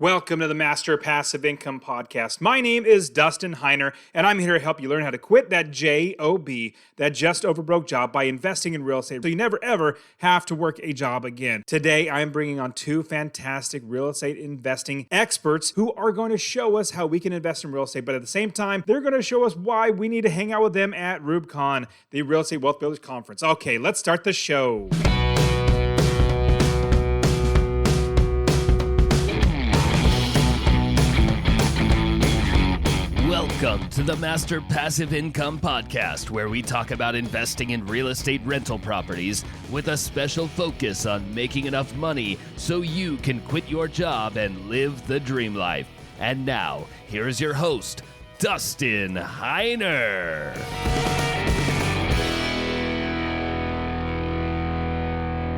Welcome to the Master Passive Income Podcast. My name is Dustin Heiner, and I'm here to help you learn how to quit that JOB, that just over broke job, by investing in real estate so you never ever have to work a job again. Today, I'm bringing on two fantastic real estate investing experts who are going to show us how we can invest in real estate, but at the same time, they're going to show us why we need to hang out with them at REWBCON, the Real Estate Wealth Builders Conference. Okay, let's start the show. Welcome to the Master Passive Income Podcast, where we talk about investing in real estate rental properties with a special focus on making enough money so you can quit your job and live the dream life. And now, here's your host, Dustin Heiner.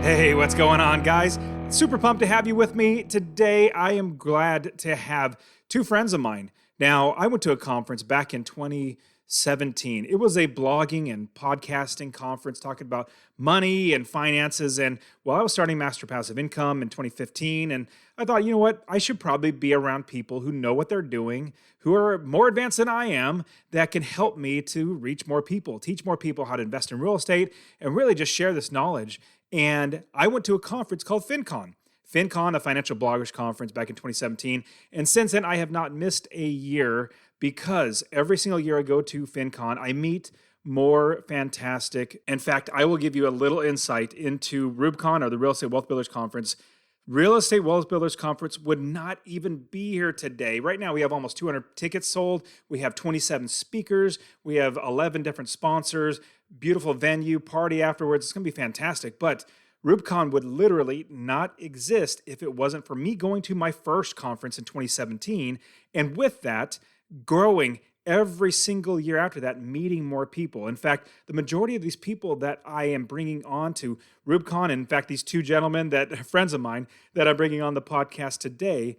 Hey, what's going on, guys? Super pumped to have you with me. Today, I am glad to have two friends of mine. Now, I went to a conference back in 2017. It was a blogging and podcasting conference talking about money and finances. And I was starting Master Passive Income in 2015. And I thought, you know what? I should probably be around people who know what they're doing, who are more advanced than I am, that can help me to reach more people, teach more people how to invest in real estate, and really just share this knowledge. And I went to a conference called FinCon, a financial bloggers conference back in 2017. And since then, I have not missed a year because every single year I go to FinCon, I meet more fantastic. In fact, I will give you a little insight into REWBCON, or the Real Estate Wealth Builders Conference. Real Estate Wealth Builders Conference would not even be here today. Right now, we have almost 200 tickets sold. We have 27 speakers. We have 11 different sponsors, beautiful venue, party afterwards. It's going to be fantastic. But REWBCON would literally not exist if it wasn't for me going to my first conference in 2017, and with that, growing every single year after that, meeting more people. In fact, the majority of these people that I am bringing on to REWBCON, in fact, these two gentlemen that are friends of mine that I'm bringing on the podcast today,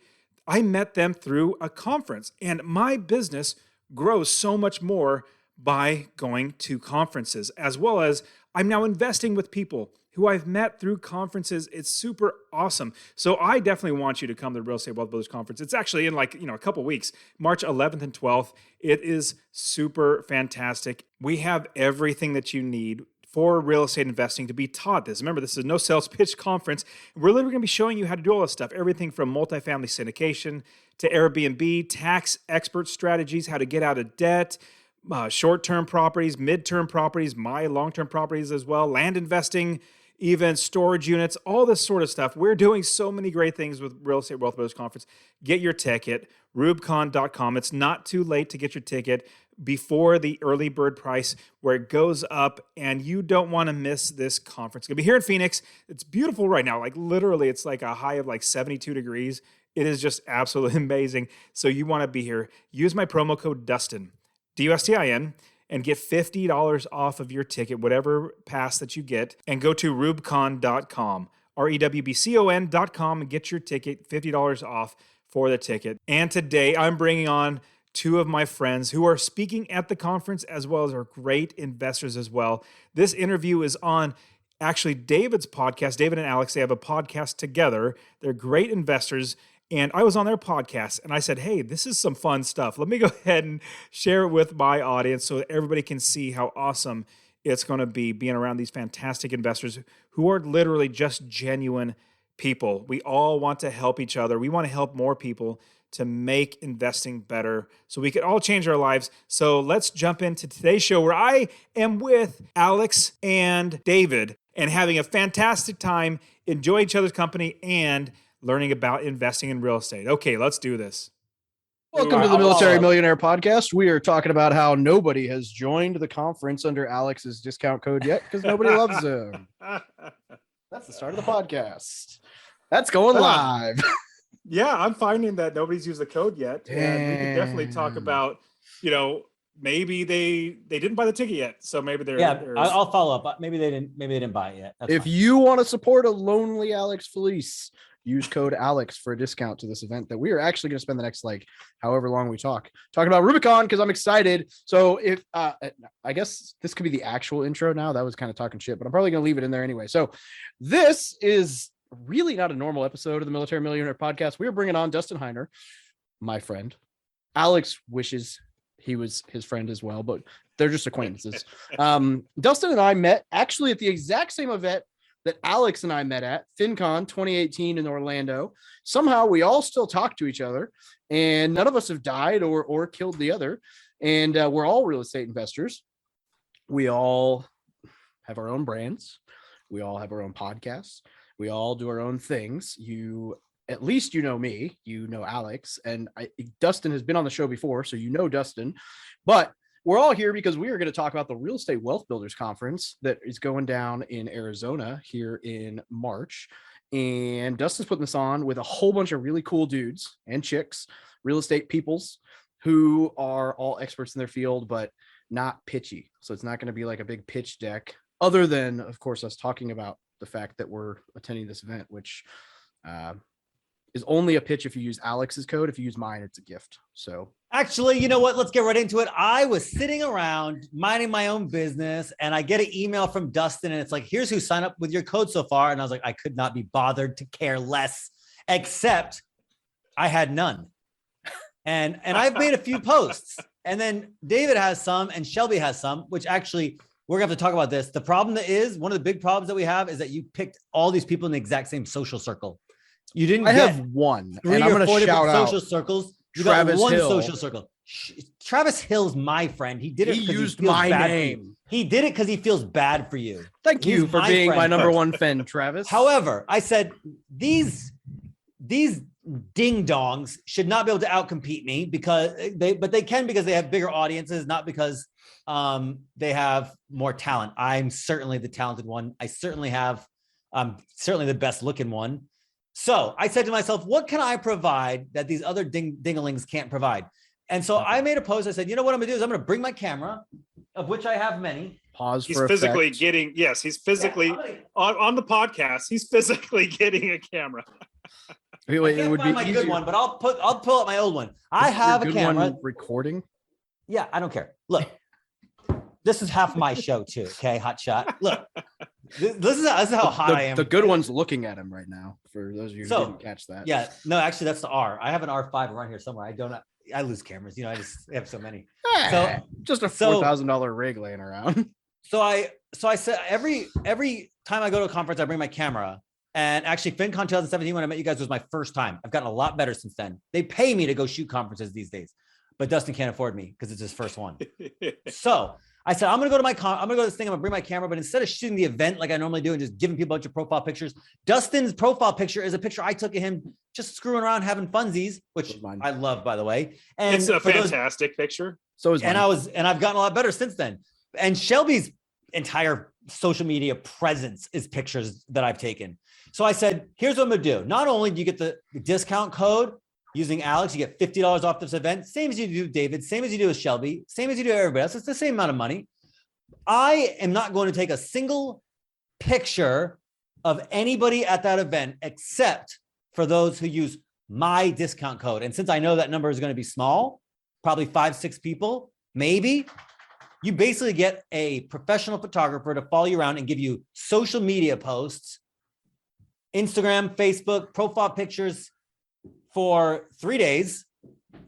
I met them through a conference, and my business grows so much more by going to conferences, as well as I'm now investing with people who I've met through conferences. It's super awesome. So I definitely want you to come to the Real Estate Wealth Builders Conference. It's actually in a couple weeks, March 11th and 12th. It is super fantastic. We have everything that you need for real estate investing to be taught this. Remember, this is no sales pitch conference. We're literally going to be showing you how to do all this stuff, everything from multifamily syndication to Airbnb, tax expert strategies, how to get out of debt, short-term properties, mid-term properties, my long-term properties as well, land investing, even storage units, all this sort of stuff. We're doing so many great things with Real Estate Wealth Builders Conference. Get your ticket, REWBCON.com. It's not too late to get your ticket before the early bird price, where it goes up, and you don't want to miss this conference. It's going to be here in Phoenix. It's beautiful right now. Like literally, it's like a high of like 72 degrees. It is just absolutely amazing. So you want to be here. Use my promo code DUSTIN, DUSTIN, and get $50 off of your ticket, whatever pass that you get, and go to REWBCON.com, REWBCON.com, and get your ticket, $50 off for the ticket. And today I'm bringing on two of my friends who are speaking at the conference, as well as are great investors as well. This interview is on actually David's podcast. David and Alex, they have a podcast together. They're great investors. And I was on their podcast and I said, hey, this is some fun stuff. Let me go ahead and share it with my audience so that everybody can see how awesome it's going to be being around these fantastic investors who are literally just genuine people. We all want to help each other. We want to help more people to make investing better so we can all change our lives. So let's jump into today's show, where I am with Alex and David and having a fantastic time, enjoy each other's company, and learning about investing in real estate. Okay, let's do this. Welcome to the Military Millionaire Podcast. We are talking about how nobody has joined the conference under Alex's discount code yet because nobody loves him. That's the start of the podcast. That's going live. Yeah, I'm finding that nobody's used the code yet. Damn. And we can definitely talk about, maybe they didn't buy the ticket yet. So maybe they're... Yeah, I'll follow up. Maybe they didn't buy it yet. That's if fine. you want to support a lonely Alex Felice, use code Alex for a discount to this event that we are actually going to spend the next however long we talking about REWBCON, because I'm excited. So if I guess this could be the actual intro now. That was kind of talking shit, but I'm probably going to leave it in there anyway. So this is really not a normal episode of the Military Millionaire Podcast. We are bringing on Dustin Heiner, my friend. Alex wishes he was his friend as well, but they're just acquaintances. Dustin and I met actually at the exact same event that Alex and I met at, FinCon 2018 in Orlando. Somehow we all still talk to each other, and none of us have died or killed the other. And we're all real estate investors. We all have our own brands. We all have our own podcasts. We all do our own things. At least you know me, you know Alex, and Dustin has been on the show before, so you know Dustin. But we're all here because we are going to talk about the Real Estate Wealth Builders Conference that is going down in Arizona here in March. And Dustin's putting this on with a whole bunch of really cool dudes and chicks, real estate peoples who are all experts in their field, but not pitchy. So it's not going to be like a big pitch deck, other than, of course, us talking about the fact that we're attending this event, which is only a pitch if you use Alex's code. If you use mine, it's a gift. So Actually, you know what? Let's get right into it. I was sitting around minding my own business, and I get an email from Dustin, and it's like, here's who signed up with your code so far. And I was like, I could not be bothered to care less, except I had none. And I've made a few posts, and then David has some and Shelby has some, which actually we're gonna have to talk about this. The problem one of the big problems that we have is that you picked all these people in the exact same social circle. You didn't. I have one, and I'm going to shout out social circles. You Travis got one Hill. social circle. Travis Hill's my friend. He did it. He used my name. He did it because he feels bad for you. Thank you for being my number one fan, Travis. However, I said these ding dongs should not be able to outcompete me but they can because they have bigger audiences, not because they have more talent. I'm certainly the talented one. I'm certainly the best looking one. So I said to myself, what can I provide that these other dinglings can't provide? And so I made a post. I said, you know what I'm gonna do is I'm gonna bring my camera, of which I have many. Pause. He's physically getting, yes, he's physically on the podcast. He's physically getting a camera. Wait, it would be my good one, but I'll pull up my old one. I have a camera recording. Yeah, I don't care. Look, this is half my show too. Okay, hot shot. Look, this is how hot I am. The good one's looking at him right now. For those of you who didn't catch that. Yeah, no, actually, that's the R. I have an R5 around here somewhere. I lose cameras. You know, I just have so many. So just a $4,000 rig laying around. So I said every time I go to a conference, I bring my camera. And actually, FinCon 2017, when I met you guys, was my first time. I've gotten a lot better since then. They pay me to go shoot conferences these days, but Dustin can't afford me because it's his first one. So I said, I'm going to go to this thing. I'm going to bring my camera, but instead of shooting the event like I normally do and just giving people a bunch of profile pictures, Dustin's profile picture is a picture I took of him just screwing around having funsies, which I love, by the way. And it's a fantastic picture. So is mine. And I've gotten a lot better since then. And Shelby's entire social media presence is pictures that I've taken. So I said, here's what I'm going to do. Not only do you get the discount code using Alex, you get $50 off this event, same as you do with David, same as you do with Shelby, same as you do with everybody else. It's the same amount of money. I am not going to take a single picture of anybody at that event except for those who use my discount code. And since I know that number is going to be small, probably 5-6 people, maybe, you basically get a professional photographer to follow you around and give you social media posts, Instagram, Facebook, profile pictures for 3 days,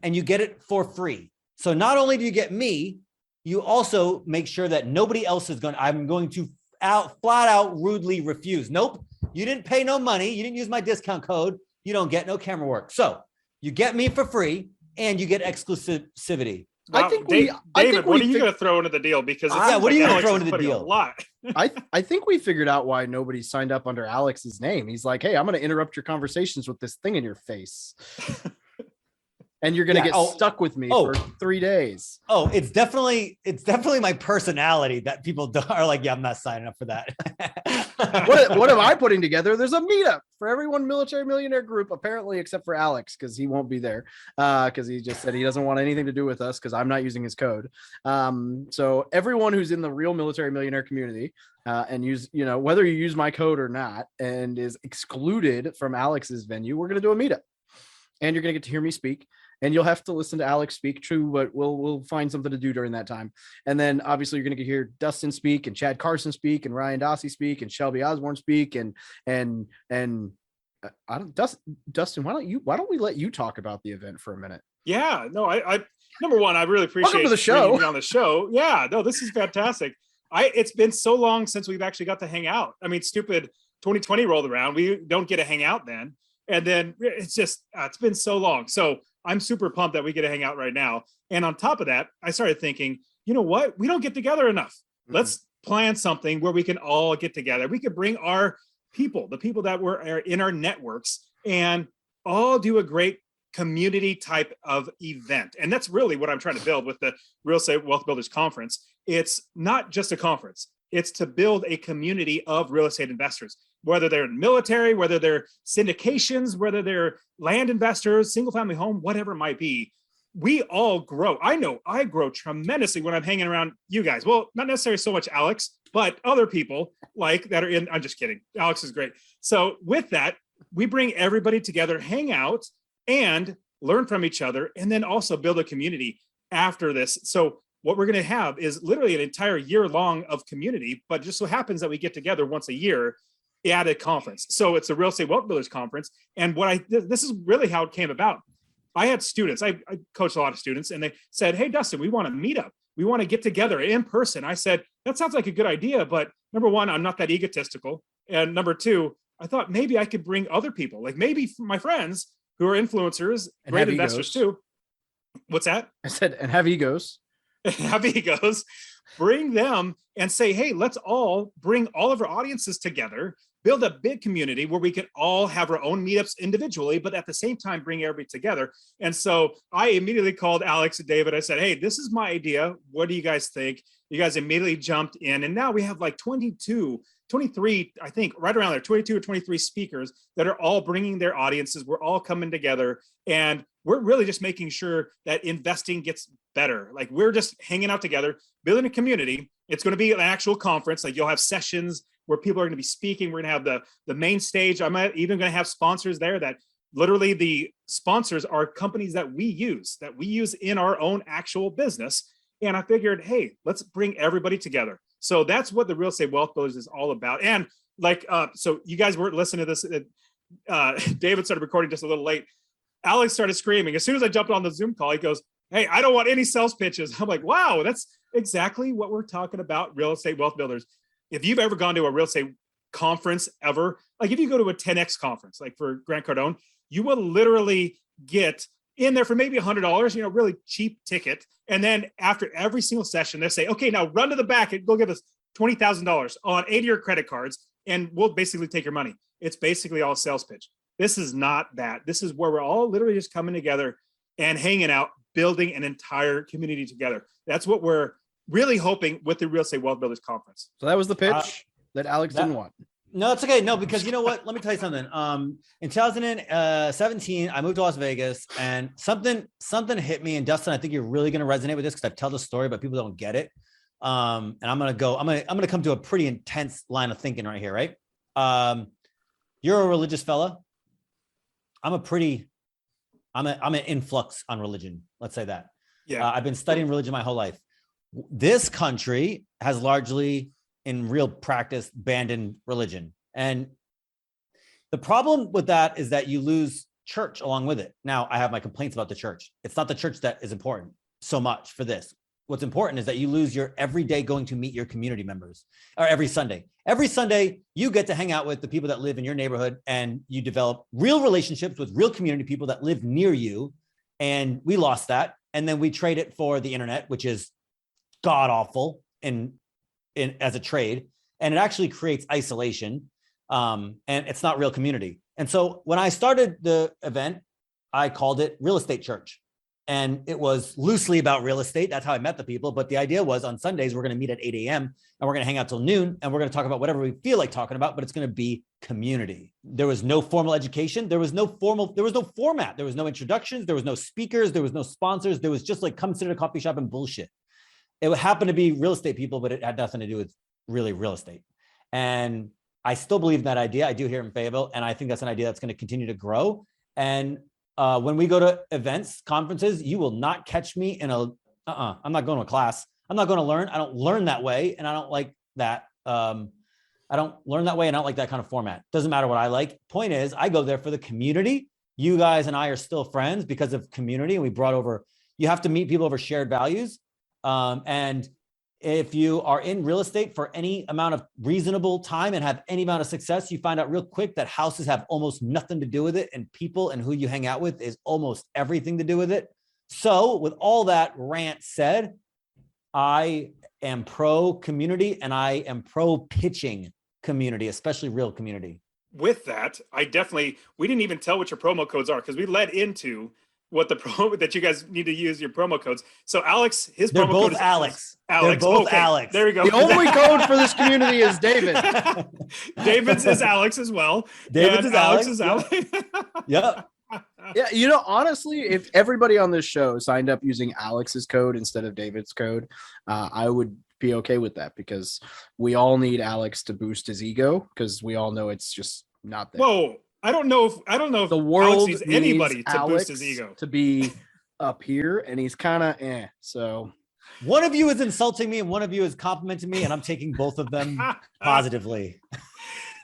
and you get it for free. So not only do you get me, you also make sure that nobody else I'm going to flat out rudely refuse. Nope, you didn't pay no money. You didn't use my discount code. You don't get no camera work. So you get me for free and you get exclusivity. Well, I think David, what are you going to throw into the deal? Because what are you going to throw into the deal? A lot. I think we figured out why nobody signed up under Alex's name. He's like, hey, I'm going to interrupt your conversations with this thing in your face. And you're going to get stuck with me for 3 days. Oh, it's definitely my personality that people are like, yeah, I'm not signing up for that. What am I putting together? There's a meetup for everyone Military Millionaire group, apparently, except for Alex, because he won't be there. Because he just said he doesn't want anything to do with us because I'm not using his code. So everyone who's in the real Military Millionaire community and whether you use my code or not and is excluded from Alex's venue, we're going to do a meetup. and you're going to get to hear me speak, and you'll have to listen to Alex speak. True, but we'll find something to do during that time. And then obviously you're going to hear Dustin speak, and Chad Carson speak, and Ryan Dossie speak, and Shelby Osborne speak, and I don't, Dustin, why don't we let you talk about the event for a minute? Yeah, no, I number one, I really appreciate Welcome to the show. bringing me on the show. Yeah, no, this is fantastic. It's been so long since we've actually got to hang out. I mean, stupid 2020 rolled around. We don't get to hang out then. And then it's just, it's been so long. So I'm super pumped that we get to hang out right now. And on top of that, I started thinking, you know what? We don't get together enough. Mm-hmm. Let's plan something where we can all get together. We could bring our people, the people that were in our networks, and all do a great community type of event. And that's really what I'm trying to build with the Real Estate Wealth Builders Conference. It's not just a conference. It's to build a community of real estate investors, whether they're military, whether they're syndications, whether they're land investors, single family home, whatever it might be. We all grow. I know I grow tremendously when I'm hanging around you guys. Well, not necessarily so much Alex, but other people like that are in, I'm just kidding. Alex is great. So with that, we bring everybody together, hang out, and learn from each other, and then also build a community after this. So what we're going to have is literally an entire year long of community, but just so happens that we get together once a year at a conference. So it's a Real Estate Wealth Builders Conference. And this is really how it came about. I had students, I coached a lot of students, and they said, hey, Dustin, we want to meet up. We want to get together in person. I said, that sounds like a good idea, but number one, I'm not that egotistical. And number two, I thought maybe I could bring other people, like maybe my friends who are influencers, and great investors too. What's that? I said, and have egos. Have egos. Bring them and say, hey, let's all bring all of our audiences together, build a big community where we can all have our own meetups individually, but at the same time, bring everybody together. And so I immediately called Alex and David. I said, hey, this is my idea. What do you guys think? You guys immediately jumped in. And now we have like 23, I think, right around there, 22 or 23 speakers that are all bringing their audiences. We're all coming together, and we're really just making sure that investing gets better. Like, we're just hanging out together, building a community. It's going to be an actual conference. Like, you'll have sessions where people are going to be speaking. We're going to have the main stage. I'm even going to have sponsors there that literally the sponsors are companies that we use in our own actual business. And I figured, hey, let's bring everybody together. So that's what the Real Estate Wealth Builders is all about. And like, so you guys weren't listening to this. David started recording just a little late. Alex started screaming. As soon as I jumped on the Zoom call, he goes, hey, I don't want any sales pitches. I'm like, wow, that's exactly what we're talking about, Real Estate Wealth Builders. If you've ever gone to a real estate conference ever, like if you go to a 10X conference, like for Grant Cardone, you will literally get in there for maybe $100, really cheap ticket. And then after every single session, they say, okay, now run to the back and go give us $20,000 on 8 of your credit cards, and we'll basically take your money. It's basically all a sales pitch. This is not that. This is where we're all literally just coming together and hanging out, building an entire community together. That's what we're really hoping with the Real Estate Wealth Builders Conference. So that was the pitch that Alex didn't want. No, it's okay. No, because you know what? Let me tell you something. In 2017, I moved to Las Vegas, and something hit me. And Dustin, I think you're really going to resonate with this because I tell the story, but people don't get it. And I'm going to come to a pretty intense line of thinking right here. Right. You're a religious fella. I'm an influx on religion. Let's say that. Yeah. I've been studying religion my whole life. This country has largely, in real practice, abandoned religion. And the problem with that is that you lose church along with it. Now, I have my complaints about the church. It's not the church that is important so much for this. What's important is that you lose your every day going to meet your community members, or every Sunday. Every Sunday, you get to hang out with the people that live in your neighborhood, and you develop real relationships with real community people that live near you. And we lost that. And then we trade it for the internet, which is god awful in as a trade, and it actually creates isolation, and it's not real community. And so when I started the event, I called it Real Estate Church, and it was loosely about real estate. That's how I met the people. But the idea was on Sundays, we're going to meet at 8 a.m. and we're going to hang out till noon, and we're going to talk about whatever we feel like talking about, but it's going to be community. There was no formal education. There was no format. There was no introductions. There was no speakers. There was no sponsors. There was just like, come sit at a coffee shop and bullshit. It would happen to be real estate people, but it had nothing to do with really real estate. And I still believe in that idea. I do here in Fayetteville, and I think that's an idea that's going to continue to grow. And when we go to events, conferences, you will not catch me in a, I'm not going to a class. I'm not going to learn. I don't learn that way. And I don't like that. I don't learn that way. And I don't like that kind of format. Doesn't matter what I like. Point is, I go there for the community. You guys and I are still friends because of community. And we brought over, you have to meet people over shared values. And if you are in real estate for any amount of reasonable time and have any amount of success, you find out real quick that houses have almost nothing to do with it. And people and who you hang out with is almost everything to do with it. So with all that rant said, I am pro community and I am pro pitching community, especially real community. With that, we didn't even tell what your promo codes are because we led into what the promo that you guys need to use your promo codes. So Alex, They're promo both code is Alex. Alex. They're both okay. Alex. There we go. The only code for this community is David. David's is Alex as well. David's is Alex. Is Alex. Yep. Yeah, you know, honestly, if everybody on this show signed up using Alex's code instead of David's code, I would be okay with that because we all need Alex to boost his ego because we all know it's just not there. Whoa. I don't know if The world Alex needs anybody to Alex boost his ego. to be up here, and he's kind of so. One of you is insulting me and one of you is complimenting me, and I'm taking both of them positively.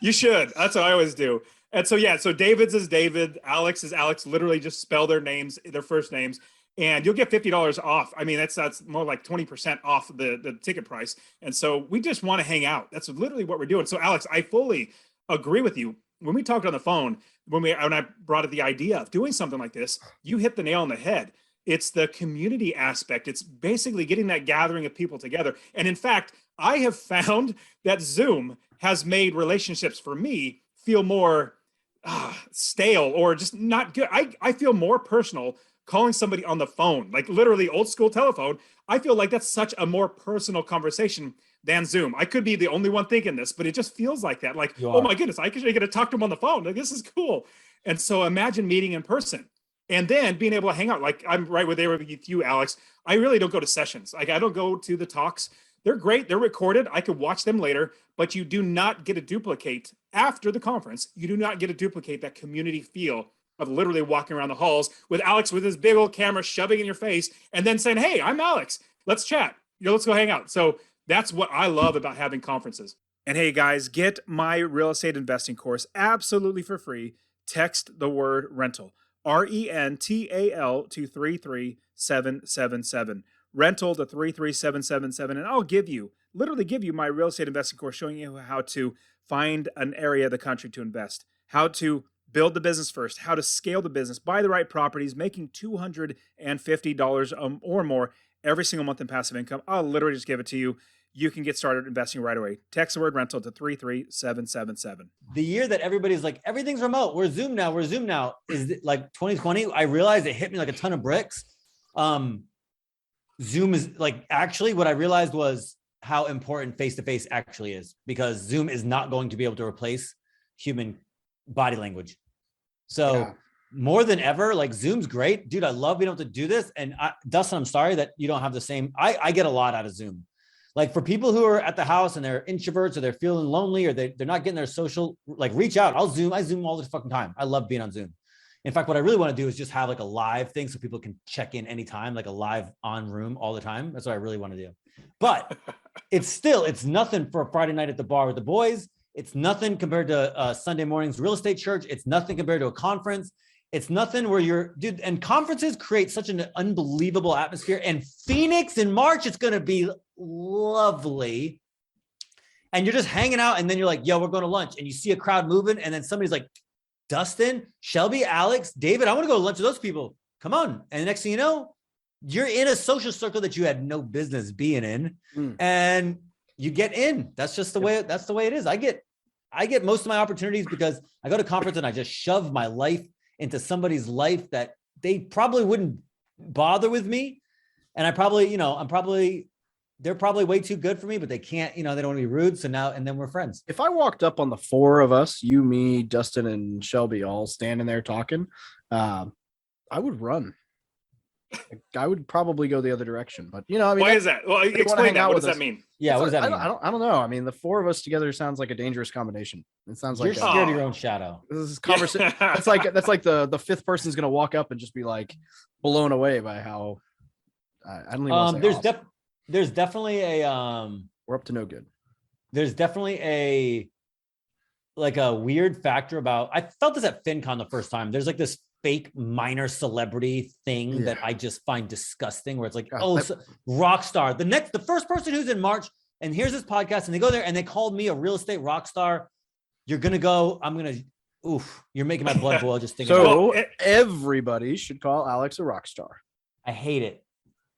You should. That's what I always do. And so, yeah, so David's is David, Alex is Alex. Literally just spell their names, their first names, and you'll get $50 off. I mean, that's more like 20% off the ticket price. And so we just want to hang out. That's literally what we're doing. So, Alex, I fully agree with you. When we talked on the phone, when I brought up the idea of doing something like this, you hit the nail on the head. It's the community aspect. It's basically getting that gathering of people together. And in fact, I have found that Zoom has made relationships for me feel more stale or just not good. I feel more personal calling somebody on the phone, like literally old school telephone. I feel like that's such a more personal conversation than Zoom. I could be the only one thinking this, but it just feels like that. Like, oh my goodness, I actually get to talk to him on the phone. Like, this is cool. And so imagine meeting in person and then being able to hang out. Like I'm right there with you, Alex. I really don't go to sessions. Like I don't go to the talks. They're great. They're recorded. I could watch them later, but you do not get to duplicate after the conference. You do not get to duplicate that community feel of literally walking around the halls with Alex with his big old camera shoving in your face and then saying, hey, I'm Alex. Let's chat. Let's go hang out. So that's what I love about having conferences. And hey, guys, get my real estate investing course absolutely for free. Text the word rental, RENTAL to 33777. Rental to 33777. And I'll literally give you my real estate investing course showing you how to find an area of the country to invest, how to build the business first, how to scale the business, buy the right properties, making $250 or more every single month in passive income. I'll literally just give it to you. You can get started investing right away. Text the word rental to 33777. The year that everybody's like, everything's remote. We're Zoom now. Is it like 2020? I realized it hit me like a ton of bricks. Zoom is like, actually what I realized was how important face-to-face actually is, because Zoom is not going to be able to replace human body language. So more than ever, like Zoom's great, dude. I love being able to do this. And Dustin, I'm sorry that you don't have the same, I get a lot out of Zoom. Like for people who are at the house and they're introverts or they're feeling lonely or they're not getting their social, like reach out. I Zoom all the fucking time. I love being on Zoom. In fact, what I really want to do is just have like a live thing so people can check in anytime, like a live on room all the time. That's what I really want to do. But it's nothing for a Friday night at the bar with the boys. It's nothing compared to Sunday morning's real estate church. It's nothing compared to a conference. It's nothing where and conferences create such an unbelievable atmosphere. And Phoenix in March, it's going to be lovely. And you're just hanging out and then you're like, yo, we're going to lunch. And you see a crowd moving. And then somebody's like, Dustin, Shelby, Alex, David, I want to go to lunch with those people. Come on. And the next thing you know, you're in a social circle that you had no business being in. And you get in. That's just the way it is. I get most of my opportunities because I go to conference and I just shove my life into somebody's life that they probably wouldn't bother with me. And they're probably way too good for me, but they can't, they don't want to be rude. So then we're friends. If I walked up on the four of us, you, me, Dustin, and Shelby all standing there talking, I would run. I would probably go the other direction, but I mean, Why is that? Well, explain that. What does that mean? Yeah, what does that mean? I don't know. I mean, the four of us together sounds like a dangerous combination. It sounds You're like scared of your own shadow. this is conversation. That's like the fifth person's gonna walk up and just be like blown away by how I don't even want to say there's definitely a we're up to no good. There's definitely a weird factor about, I felt this at FinCon the first time. There's like this fake minor celebrity thing that I just find disgusting, where it's like, rock star. The first person who's in March and here's this podcast and they go there and they called me a real estate rock star. You're going to go, you're making my blood boil just thinking about it. Everybody should call Alex a rock star. I hate it.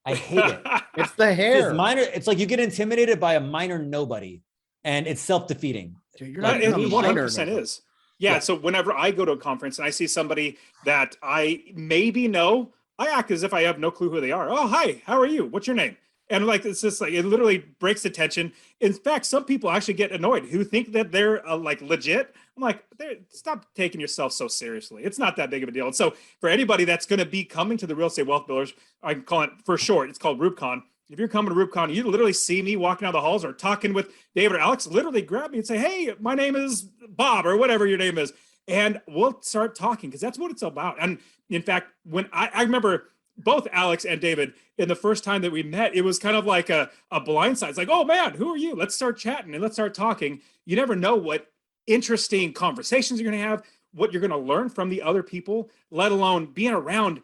It's the hair. It's minor. It's like you get intimidated by a minor nobody and it's self-defeating. Dude, you're not 100% is. Yeah. So whenever I go to a conference and I see somebody that I maybe know, I act as if I have no clue who they are. Oh, hi, how are you? What's your name? And like, it's just like, it literally breaks the tension. In fact, some people actually get annoyed who think that they're like legit. I'm like, stop taking yourself so seriously. It's not that big of a deal. And so for anybody that's going to be coming to the Real Estate Wealth Builders, I call it for short, it's called REWBCON. If you're coming to REWBCON, you literally see me walking down the halls or talking with David or Alex, literally grab me and say, hey, my name is Bob or whatever your name is. And we'll start talking because that's what it's about. And in fact, when I remember both Alex and David, in the first time that we met, it was kind of like a blindside. It's like, oh man, who are you? Let's start chatting and let's start talking. You never know what interesting conversations you're going to have, what you're going to learn from the other people, let alone being around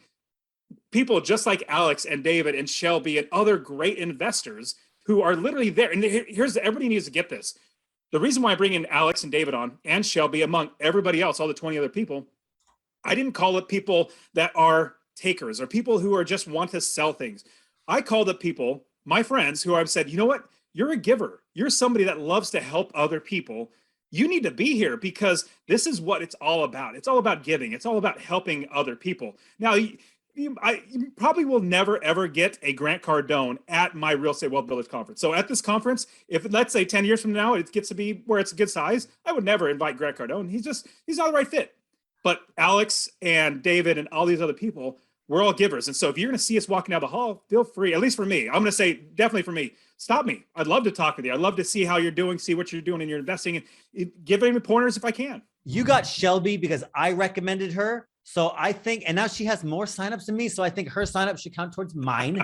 people just like Alex and David and Shelby and other great investors who are literally there. And everybody needs to get this. The reason why I bring in Alex and David on and Shelby among everybody else, all the 20 other people, I didn't call it people that are takers or people who are just want to sell things. I called up people, my friends, who I've said, you know what? You're a giver. You're somebody that loves to help other people. You need to be here because this is what it's all about. It's all about giving. It's all about helping other people. Now, you probably will never, ever get a Grant Cardone at my Real Estate Wealth Builders Conference. So at this conference, if let's say 10 years from now, it gets to be where it's a good size, I would never invite Grant Cardone. He's not the right fit. But Alex and David and all these other people, we're all givers. And so if you're going to see us walking down the hall, feel free, at least for me, I'm going to say definitely for me, stop me. I'd love to talk with you. I'd love to see how you're doing, see what you're doing in your investing, and give me pointers if I can. You got Shelby because I recommended her. So I think, and now she has more signups than me. So I think her signup should count towards mine.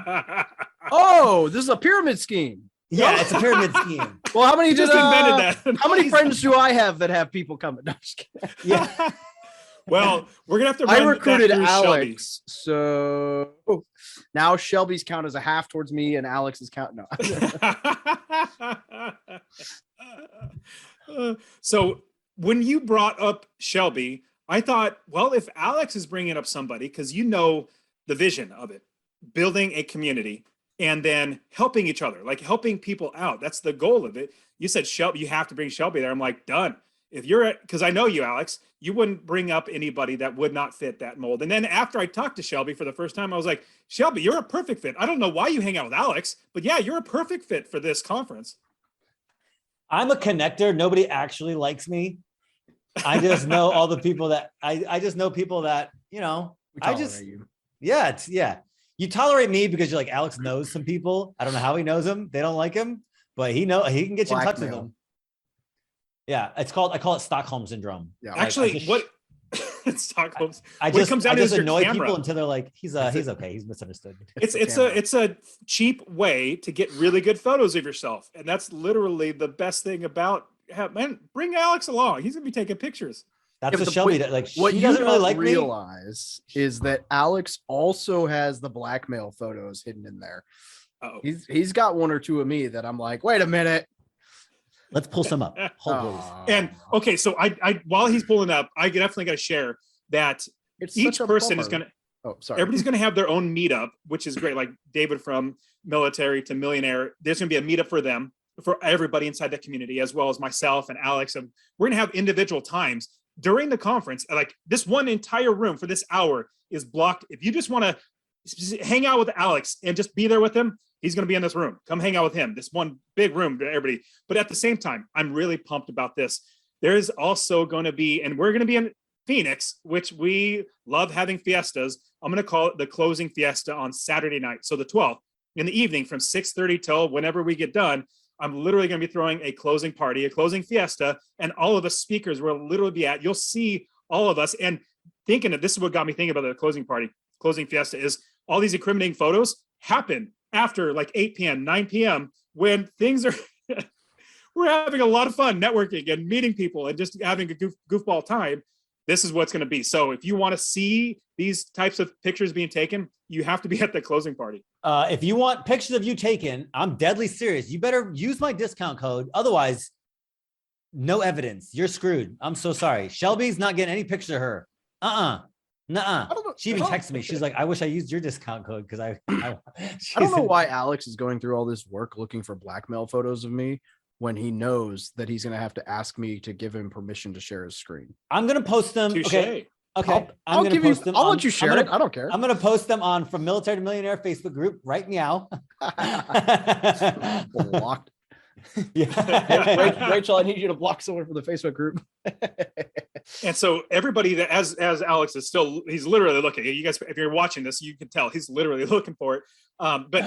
Oh, this is a pyramid scheme. Yeah, it's a pyramid scheme. Well, how many just invented that? How many friends do I have that have people coming? No, just kidding. Yeah. Well, we're gonna have to. I recruited Alex, so now Shelby's count as a half towards me, and Alex's count no. So when you brought up Shelby, I thought, well, if Alex is bringing up somebody, because you know the vision of it, building a community and then helping each other, like helping people out. That's the goal of it. You said Shelby, you have to bring Shelby there. I'm like, done. If you're, because I know you, Alex, you wouldn't bring up anybody that would not fit that mold. And then after I talked to Shelby for the first time, I was like, Shelby, you're a perfect fit. I don't know why you hang out with Alex, but yeah, you're a perfect fit for this conference. I'm a connector. Nobody actually likes me. I just know all the people that I just know people that, you know, you tolerate me because you're like, Alex knows some people. I don't know how he knows them. They don't like him, but he can get you in touch with them. Yeah, I call it Stockholm syndrome. Yeah, actually, Stockholm? I just annoy people until they're like, he's okay, he's misunderstood. It's a cheap way to get really good photos of yourself, and that's literally the best thing about. Man, bring Alex along. He's gonna be taking pictures. That's what Shelby like. What she you doesn't really don't like realize is that Alex also has the blackmail photos hidden in there. Uh-oh. He's got one or two of me that I'm like, wait a minute. Let's pull some up. Hold And okay, so I while he's pulling up, I definitely got to share that each person is gonna. Oh, sorry. Everybody's gonna have their own meetup, which is great. Like David from military to millionaire, there's gonna be a meetup for them, for everybody inside the community, as well as myself and Alex. And we're gonna have individual times during the conference. Like this one entire room for this hour is blocked. If you just want to hang out with Alex and just be there with him, he's going to be in this room. Come hang out with him. This one big room to everybody. But at the same time, I'm really pumped about this. There is also going to be, and we're going to be in Phoenix, which we love having fiestas, I'm going to call it the closing fiesta on Saturday night. So the 12th in the evening from 6:30 till whenever we get done, I'm literally going to be throwing a closing party, a closing fiesta, and all of the speakers will literally be at. You'll see all of us. And thinking that this is what got me thinking about the closing party, closing fiesta, is all these incriminating photos happen after like 8 p.m., 9 p.m. when things are, we're having a lot of fun networking and meeting people and just having a goofball time. This is what's going to be. So if you want to see these types of pictures being taken, you have to be at the closing party. If you want pictures of you taken, I'm deadly serious. You better use my discount code. Otherwise, no evidence. You're screwed. I'm so sorry. Shelby's not getting any pictures of her. Nuh-uh. She even texted me. She's like, I wish I used your discount code because I don't know why Alex is going through all this work looking for blackmail photos of me when he knows that he's going to have to ask me to give him permission to share his screen. I'm going to post them. Touché. Okay. I'll let you share it. I don't care. I'm going to post them on From Military to Millionaire Facebook group right now. Blocked. Yeah. Rachel, I need you to block someone from the Facebook group. And so everybody that as Alex is still, he's literally looking. You guys, if you're watching this, you can tell he's literally looking for it. But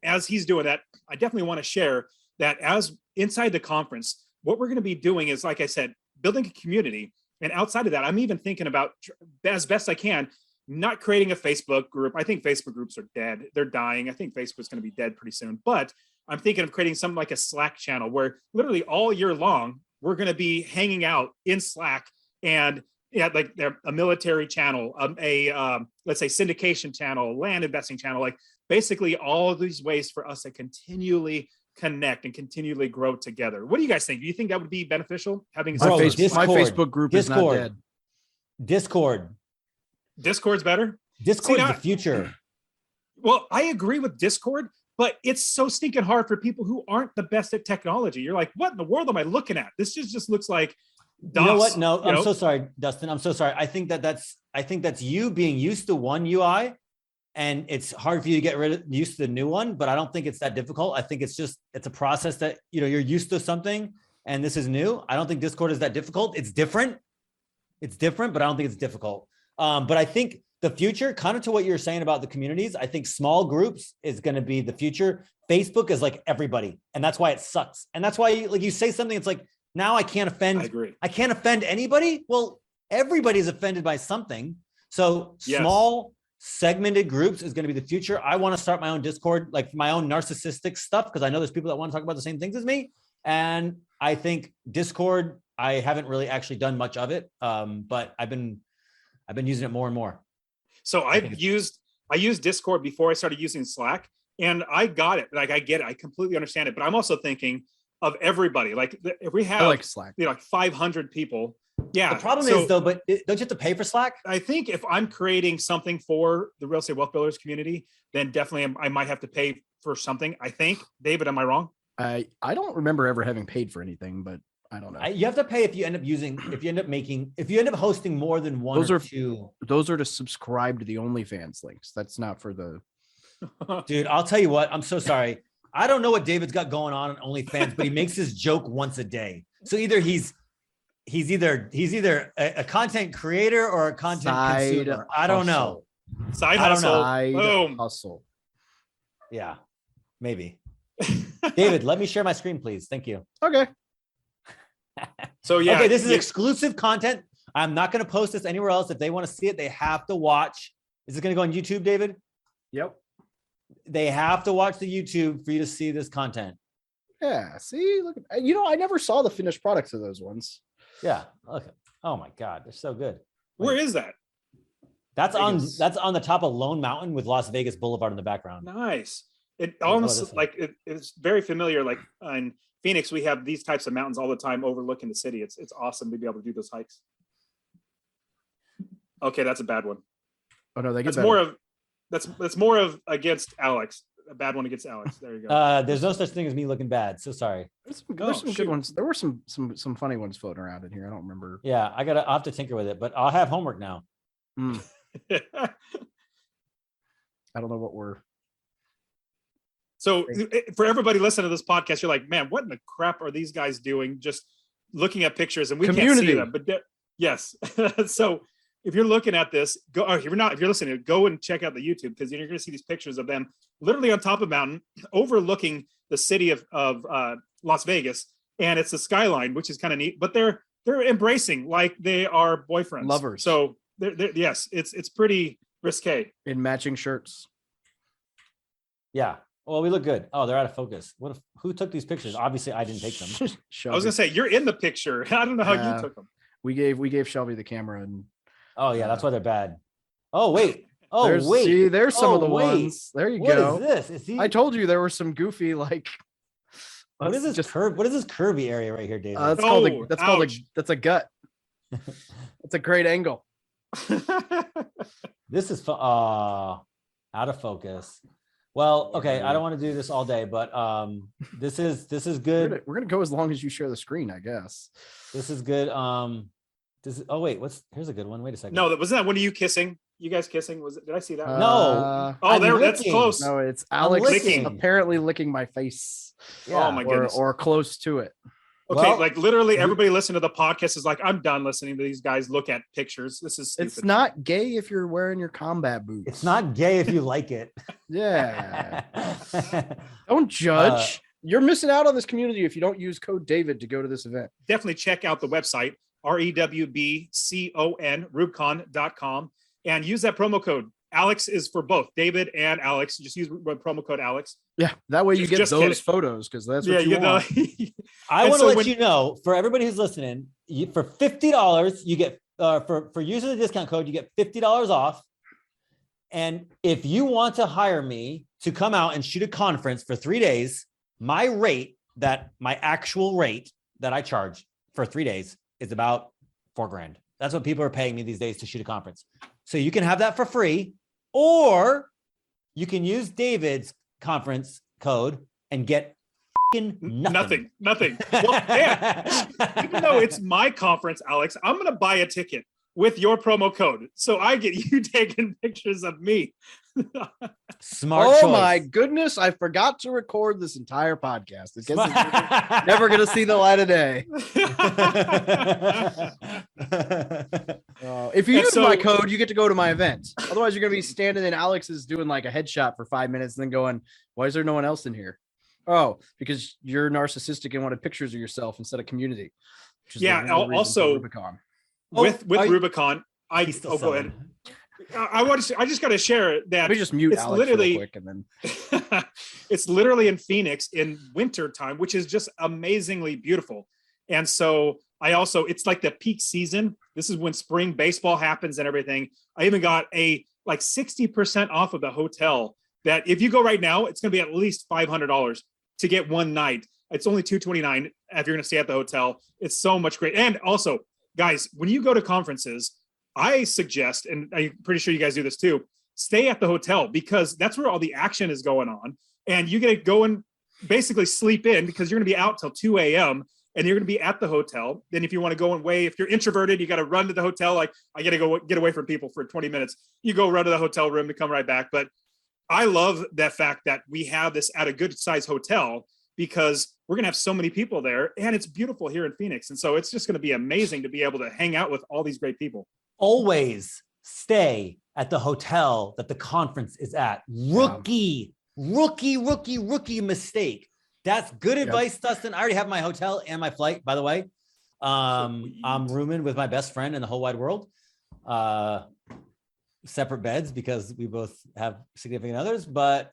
as he's doing that, I definitely want to share that as inside the conference, what we're going to be doing is, like I said, building a community. And outside of that, I'm even thinking about, as best I can, not creating a Facebook group. I think Facebook groups are dead. They're dying. I think Facebook's going to be dead pretty soon. But I'm thinking of creating something like a Slack channel where literally all year long, we're going to be hanging out in Slack and like a military channel, let's say syndication channel, land investing channel, like basically all of these ways for us to continually connect and continually grow together. What do you guys think? Do you think that would be beneficial? Having my Facebook group is not dead. Discord's better. Discord's the future. Well, I agree with Discord, but it's so stinking hard for people who aren't the best at technology. You're like, what in the world am I looking at? This just looks like DOS. You know what? No, I'm so sorry, Dustin. I'm so sorry. I think that's you being used to one UI, and it's hard for you to get used to the new one. But I don't think it's that difficult. I think it's a process that you're used to something, and this is new. I don't think Discord is that difficult. It's different, but I don't think it's difficult. But I think the future, kind of to what you're saying about the communities, I think small groups is going to be the future. Facebook is like everybody, and that's why it sucks. And that's why you say something, it's like, now I can't offend. I agree. I can't offend anybody. Well, everybody's offended by something. So small segmented groups is going to be the future. I want to start my own Discord, like my own narcissistic stuff, because I know there's people that want to talk about the same things as me. And I think Discord, I haven't really actually done much of it, but I've been using it more and more. So I used Discord before I started using Slack, and I got it. Like I get it. I completely understand it. But I'm also thinking of everybody. Like if we have like Slack, like 500 people. Yeah. The problem is though, but don't you have to pay for Slack? I think if I'm creating something for the real estate wealth builders community, then definitely I might have to pay for something. I think. David, am I wrong? I don't remember ever having paid for anything, but I don't know. You have to pay if you end up hosting more than one or two. Those are to subscribe to the OnlyFans links. That's not for the. Dude, I'll tell you what. I'm so sorry. I don't know what David's got going on OnlyFans, but he makes his joke once a day. So either he's either a content creator or a content consumer. I don't know. Side hustle. Boom. Hustle. Yeah, maybe. David, let me share my screen, please. Thank you. Okay. So yeah. Okay, this is exclusive content. I'm not going to post this anywhere else. If they want to see it, they have to watch. Is it going to go on YouTube, David? Yep. They have to watch the YouTube for you to see this content. Yeah. See, look, I never saw the finished products of those ones. Yeah. Okay. Oh my God, they're so good. Where is that? That's on the top of Lone Mountain with Las Vegas Boulevard in the background. Nice. It almost it's very familiar. Like in Phoenix, we have these types of mountains all the time overlooking the city. It's awesome to be able to do those hikes. Okay, that's a bad one. Oh no, that's more of against Alex. A bad one against Alex. There you go. There's no such thing as me looking bad. So sorry. There's some good ones. There were some funny ones floating around in here. I don't remember. Yeah, I'll have to tinker with it, but I'll have homework now. I don't know what we're. So for everybody listening to this podcast, you're like, man, what in the crap are these guys doing? Just looking at pictures, and we can't see them. But yes. So if you're looking at this, go. Or if you're listening, go and check out the YouTube, because you're going to see these pictures of them literally on top of a mountain, overlooking the city of Las Vegas, and it's the skyline, which is kind of neat. But they're embracing like they are boyfriends, Lovers. So yes, it's pretty risque in matching shirts. Yeah. Well, we look good. Oh, they're out of focus. Who took these pictures? Obviously, I didn't take them. I was gonna say, you're in the picture. I don't know how you took them. We gave Shelby the camera, and oh yeah, that's why they're bad. Oh wait. See, there's some of the ones. There you go. What is this? I told you there were some goofy, like. What is this curve? What is this curvy area right here, David? That's a gut. That's a great angle. This is out of focus. Well, okay, I don't want to do this all day, but this is good. We're gonna go as long as you share the screen, I guess. This is good. Oh wait, here's a good one. Wait a second. No, wasn't that one of you kissing? You guys kissing? Did I see that? No. That's close. No, it's Alex apparently licking my face. Yeah. Oh my goodness. Or close to it. Okay, like literally everybody listening to the podcast is like, I'm done listening to these guys look at pictures. This is stupid. It's not gay if you're wearing your combat boots. It's not gay if you like it. Yeah. Don't judge. You're missing out on this community if you don't use code David to go to this event. Definitely check out the website, REWBCON, REWBCON.com, and use that promo code. Alex is for both David and Alex. Just use promo code Alex. Yeah, that way you get those photos, because that's what you want. I want to let you know, for everybody who's listening, for $50, you get for using the discount code, you get $50 off. And if you want to hire me to come out and shoot a conference for 3 days, my actual rate that I charge for 3 days is about $4,000. That's what people are paying me these days to shoot a conference. So you can have that for free, or you can use David's conference code and get nothing. Well, yeah, even though it's my conference, Alex, I'm going to buy a ticket with your promo code, so I get you taking pictures of me. Smart choice. My goodness, I forgot to record this entire podcast. I guess it's never gonna see the light of day. If you use my code, you get to go to my event. Otherwise, you're gonna be standing in Alex's doing like a headshot for 5 minutes and then going, why is there no one else in here? Oh, because you're narcissistic and wanted pictures of yourself instead of community. Also REWBCON. With REWBCON, go ahead. I just got to share that. Let me just mute Alex real quick, and then it's literally in Phoenix in winter time, which is just amazingly beautiful. And so it's like the peak season. This is when spring baseball happens and everything. I even got a like 60% off of the hotel, that if you go right now, it's going to be at least $500 to get one night. It's only $229 if you're going to stay at the hotel. It's so much great. And also, guys, when you go to conferences, I suggest, and I'm pretty sure you guys do this too, stay at the hotel, because that's where all the action is going on. And you get to go and basically sleep in, because you're going to be out till 2 a.m. and you're going to be at the hotel. Then if you want to go away, if you're introverted, you got to run to the hotel. Like, I got to go get away from people for 20 minutes. You go run to the hotel room to come right back. But I love that fact that we have this at a good size hotel, because we're going to have so many people there, and it's beautiful here in Phoenix. And so it's just going to be amazing to be able to hang out with all these great people. Always stay at the hotel that the conference is at. Rookie mistake. That's good advice, Dustin. I already have my hotel and my flight, by the way. I'm rooming with my best friend in the whole wide world. Separate beds, because we both have significant others, but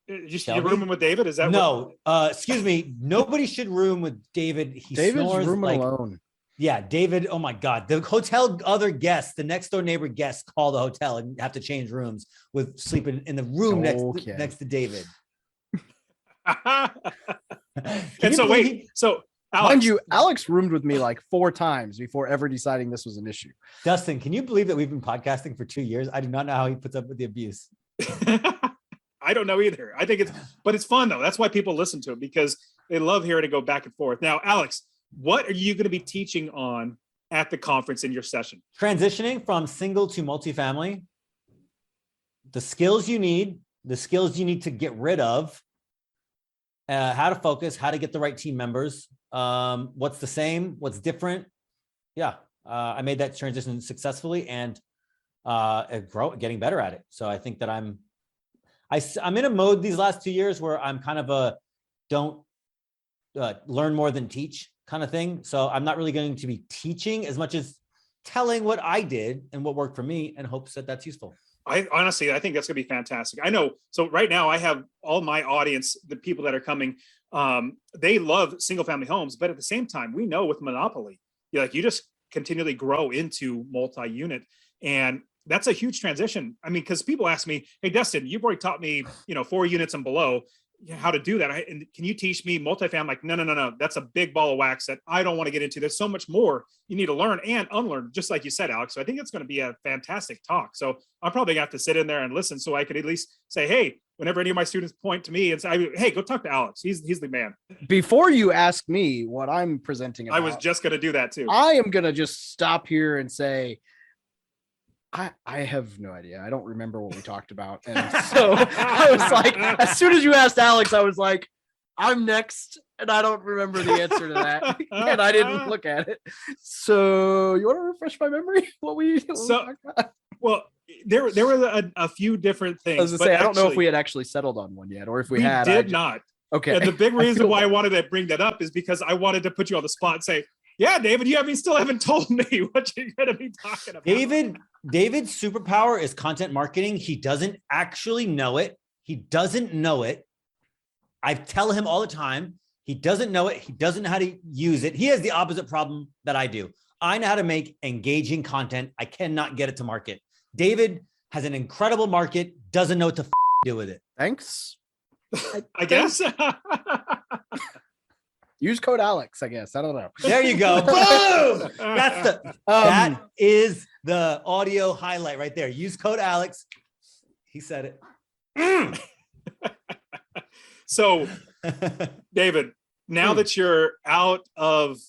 you're rooming with David? Is that excuse me, nobody should room with David. David's rooming alone. Yeah, David. Oh my God. The hotel other guests, the next door neighbor guests, call the hotel and have to change rooms with sleeping in the room next to David. And so so Alex, mind you, Alex roomed with me like 4 times before ever deciding this was an issue. Dustin, can you believe that we've been podcasting for 2 years? I do not know how he puts up with the abuse. I don't know either. I think but it's fun though. That's why people listen to it, because they love hearing it go back and forth. Now, Alex, what are you going to be teaching on at the conference in your session? Transitioning from single to multifamily. The skills you need to get rid of, how to focus, how to get the right team members, what's the same, what's different. Yeah, I made that transition successfully and getting better at it. So I think that I'm in a mode these last 2 years where I'm kind of a don't learn more than teach kind of thing. So I'm not really going to be teaching as much as telling what I did and what worked for me in hopes that that's useful. I honestly, I think that's going to be fantastic. I know. So right now I have all my audience, the people that are coming, they love single family homes, but at the same time, we know with Monopoly, you just continually grow into multi-unit, and that's a huge transition. I mean, because people ask me, hey, Dustin, you've already taught me, 4 units and below, how to do that. And can you teach me multifamily? Like, no. That's a big ball of wax that I don't want to get into. There's so much more you need to learn and unlearn, just like you said, Alex. So I think it's going to be a fantastic talk. So I'm probably going to have to sit in there and listen so I could at least say, hey, whenever any of my students point to me and say, hey, go talk to Alex. He's the man. Before you ask me what I'm presenting about, I was just going to do that too. I am going to just stop here and say, I have no idea. I don't remember what we talked about. And so I was like, as soon as you asked Alex, I was like, I'm next. And I don't remember the answer to that. And I didn't look at it. So you want to refresh my memory? What we talked about? Well, there were a few different things. I was going to say, I don't know if we had actually settled on one yet, or if we had. Did not. Okay. And the big reason why I wanted to bring that up is because I wanted to put you on the spot and say, yeah, David, you still haven't told me what you're going to be talking about. David's superpower is content marketing. He doesn't actually know it. He doesn't know it. I tell him all the time. He doesn't know it. He doesn't know how to use it. He has the opposite problem that I do. I know how to make engaging content. I cannot get it to market. David has an incredible market, doesn't know what to do with it. Thanks. I guess. Use code Alex, I guess. I don't know. There you go. Boom! That is the audio highlight right there. Use code Alex. He said it. So, David, now that you're out of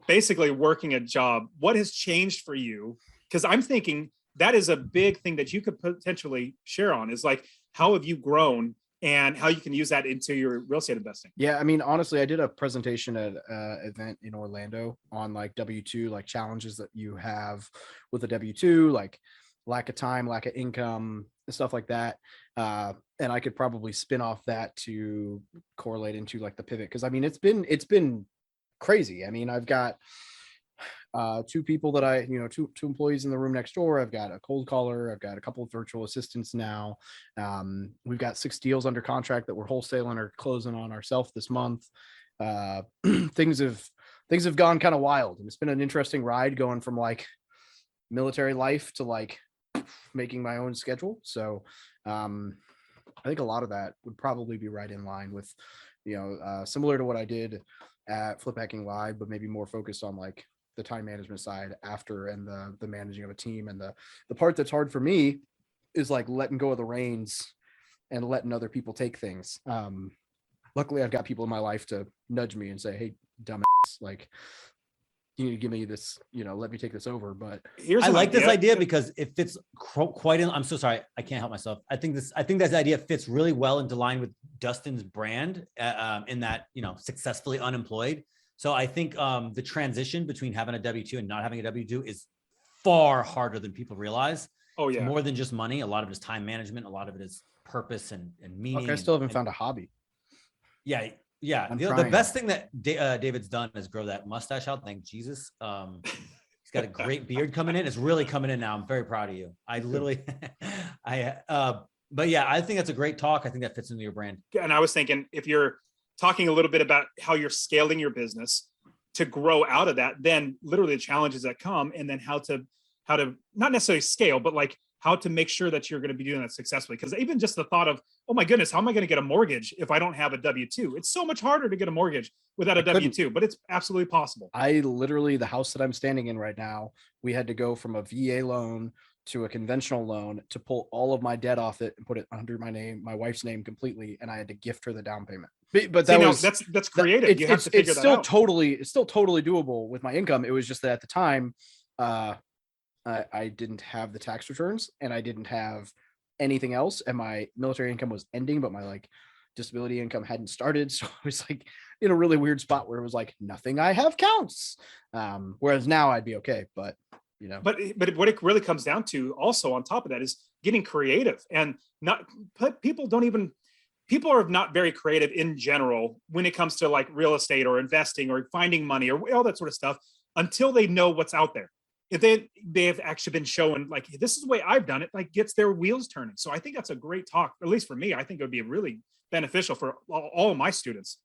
basically working a job, what has changed for you? Because I'm thinking that is a big thing that you could potentially share on, is like, how have you grown and how you can use that into your real estate investing? Yeah, I mean, honestly, I did a presentation at an event in Orlando on like W-2, like challenges that you have with a W-2, like lack of time, lack of income, and stuff like that. And I could probably spin off that to correlate into like the pivot. Cause I mean, it's been crazy. I mean, I've got two people that two employees in the room next door. I've got a cold caller. I've got a couple of virtual assistants now. We've got 6 deals under contract that we're wholesaling or closing on ourselves this month. Things have gone kind of wild, and it's been an interesting ride going from like military life to like making my own schedule. So I think a lot of that would probably be right in line with, similar to what I did at Flip Hacking Live, but maybe more focused on like the time management side after, and the managing of a team. And the part that's hard for me is like letting go of the reins and letting other people take things. Luckily I've got people in my life to nudge me and say, hey, dumbass, like you need to give me this, let me take this over. But I like this idea because it fits quite in. I'm so sorry, I can't help myself. I think this idea fits really well into line with Dustin's brand in that, successfully unemployed. So I think the transition between having a W-2 and not having a W-2 is far harder than people realize. Oh yeah. It's more than just money. A lot of it is time management. A lot of it is purpose and meaning. Okay, I still haven't found a hobby. Yeah. Yeah. The best thing that David's done is grow that mustache out. Thank Jesus. He's got a great beard coming in. It's really coming in now. I'm very proud of you. But yeah, I think that's a great talk. I think that fits into your brand. And I was thinking, if you're talking a little bit about how you're scaling your business to grow out of that, then literally the challenges that come, and then how to not necessarily scale, but like how to make sure that you're going to be doing that successfully. Because even just the thought of, oh my goodness, how am I going to get a mortgage if I don't have a W-2? It's so much harder to get a mortgage without a W-2, but it's absolutely possible. The house that I'm standing in right now, we had to go from a VA loan to a conventional loan to pull all of my debt off it and put it under my name, my wife's name completely. And I had to gift her the down payment. But that's creative. You have to figure that out. It's still totally doable with my income. It was just that at the time, I didn't have the tax returns and I didn't have anything else, and my military income was ending, but my like disability income hadn't started. So I was like in a really weird spot where it was like nothing I have counts. Whereas now I'd be okay, but But what it really comes down to also on top of that is getting creative, and not people are not very creative in general when it comes to like real estate or investing or finding money or all that sort of stuff until they know what's out there. If they have actually been shown like, this is the way I've done it, like gets their wheels turning. So I think that's a great talk, at least for me. I think it would be really beneficial for all of my students.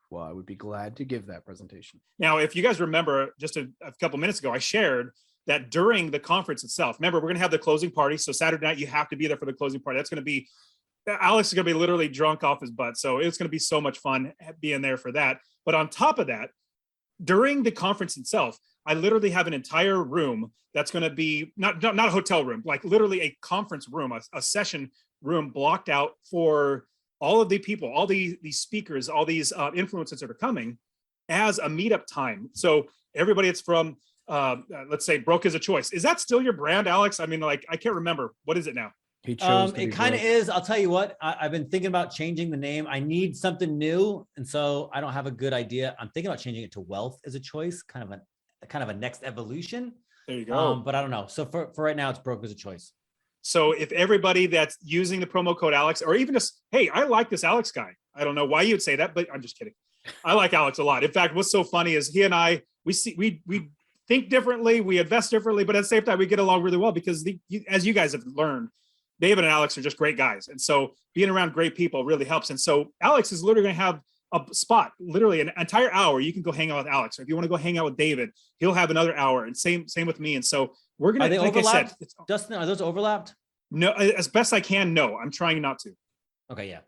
Well, I would be glad to give that presentation. Now, if you guys remember, just a couple minutes ago, I shared that during the conference itself, remember, we're going to have the closing party. So Saturday night, you have to be there for the closing party. That's going to be, Alex is going to be literally drunk off his butt. So it's going to be so much fun being there for that. But on top of that, during the conference itself, I literally have an entire room that's going to be not a hotel room, like literally a conference room, a session room blocked out for all of the people, all these speakers, all these influencers that are coming as a meetup time. So everybody, it's from, let's say, Broke is a Choice. Is that still your brand, Alex? I mean, like, I can't remember. What is it now? He chose it kind of is. I'll tell you what, I've been thinking about changing the name. I need something new. And so I don't have a good idea. I'm thinking about changing it to Wealth is a Choice, kind of a next evolution. There you go. But I don't know. So for right now, it's Broke is a Choice. So if everybody that's using the promo code Alex, or even just, hey, I like this Alex guy. I don't know why you'd say that, but I'm just kidding. I like Alex a lot. In fact, what's so funny is he and I, we think differently, we invest differently, but at the same time, we get along really well because as you guys have learned, David and Alex are just great guys. And so being around great people really helps. And so Alex is literally going to have a spot, literally an entire hour. You can go hang out with Alex. Or if you want to go hang out with David, he'll have another hour, and same with me. And so we're going to, like overlapped? I said, Dustin, are those overlapped? No, as best I can. No, I'm trying not to. Okay. Yeah.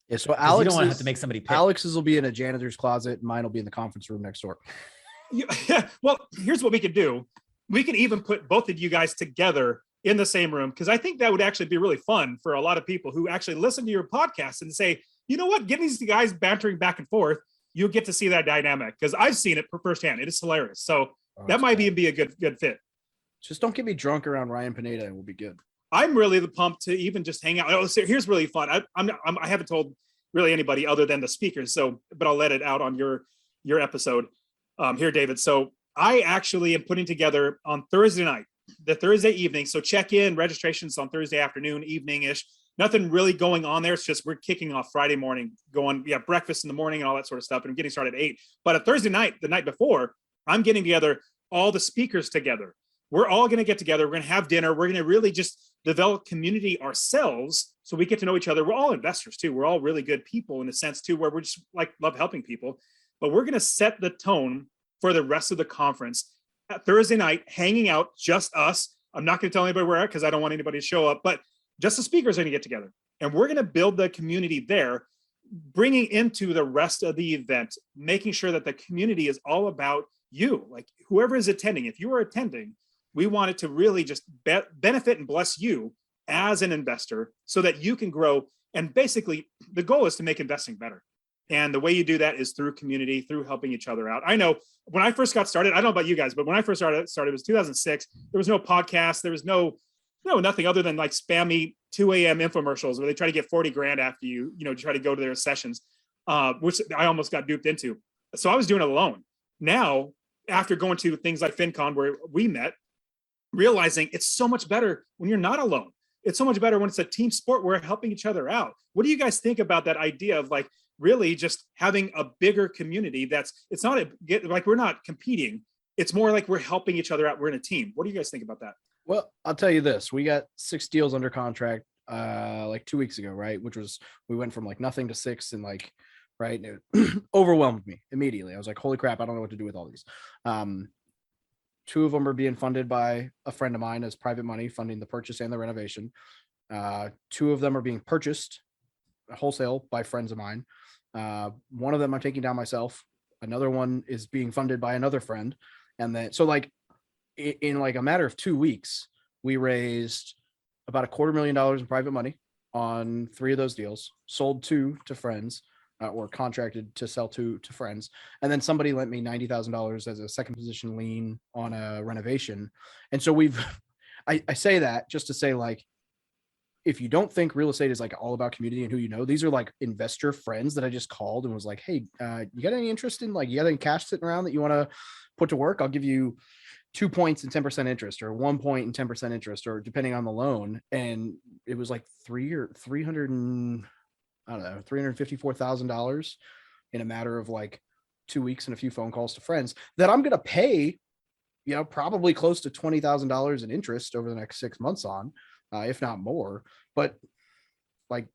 Yeah. So You don't want to have to make somebody pick. Alex's will be in a janitor's closet. And mine will be in the conference room next door. Yeah. Well, here's what we could do. We could even put both of you guys together in the same room, because I think that would actually be really fun for a lot of people who actually listen to your podcast and say, you know what, getting these guys bantering back and forth, you'll get to see that dynamic, because I've seen it firsthand. It is hilarious. So that might be a good fit. Just don't get me drunk around Ryan Pineda and we'll be good. I'm really pumped to even just hang out. Oh, so here's really fun. I haven't told really anybody other than the speakers. So, but I'll let it out on your episode here, David. So I actually am putting together on Thursday night, the Thursday evening. So check in registrations on Thursday afternoon, evening-ish. Nothing really going on there. It's just we're kicking off Friday morning, we have breakfast in the morning and all that sort of stuff, and getting started at 8. But a Thursday night, the night before, I'm getting together all the speakers together. We're all going to get together. We're going to have dinner. We're going to really just develop community ourselves so we get to know each other. We're all investors too. We're all really good people in a sense too, where we're just like love helping people. But we're going to set the tone for the rest of the conference. At Thursday night, hanging out, just us. I'm not going to tell anybody where because I don't want anybody to show up, but just the speakers are going to get together. And we're going to build the community there, bringing into the rest of the event, making sure that the community is all about you. Like whoever is attending, if you are attending, we want it to really just benefit and bless you as an investor so that you can grow. And basically, the goal is to make investing better. And the way you do that is through community, through helping each other out. I know when I first got started, I don't know about you guys, but when I first started, it was 2006. There was no podcast. There was nothing other than like spammy 2 a.m. infomercials where they try to get 40 grand after you try to go to their sessions, which I almost got duped into. So I was doing it alone. Now, after going to things like FinCon where we met, realizing it's so much better when you're not alone. It's so much better when it's a team sport. We're helping each other out. What do you guys think about that idea of like really just having a bigger community? It's not like we're not competing. It's more like we're helping each other out. We're in a team. What do you guys think about that? Well, I'll tell you this. We got 6 deals under contract like 2 weeks ago, right? We went from like nothing to 6 and like, right. And it overwhelmed me immediately. I was like, holy crap, I don't know what to do with all these. 2 of them are being funded by a friend of mine as private money, funding the purchase and the renovation. 2 of them are being purchased wholesale by friends of mine. One of them I'm taking down myself. Another one is being funded by another friend. And then, so like in like a matter of 2 weeks, we raised about $250,000 in private money on 3 of those deals, sold 2 to friends, or contracted to sell to friends. And then somebody lent me $90,000 as a second position lien on a renovation. And so I say that just to say, like, if you don't think real estate is like all about community and who you know, these are like investor friends that I just called and was like, hey, you got any interest in, like, you got any cash sitting around that you want to put to work? I'll give you 2 points and 10% interest, or 1 point and 10% interest, or depending on the loan. And it was like $354,000 in a matter of like 2 weeks and a few phone calls to friends that I'm going to pay, probably close to $20,000 in interest over the next 6 months on, if not more. But like,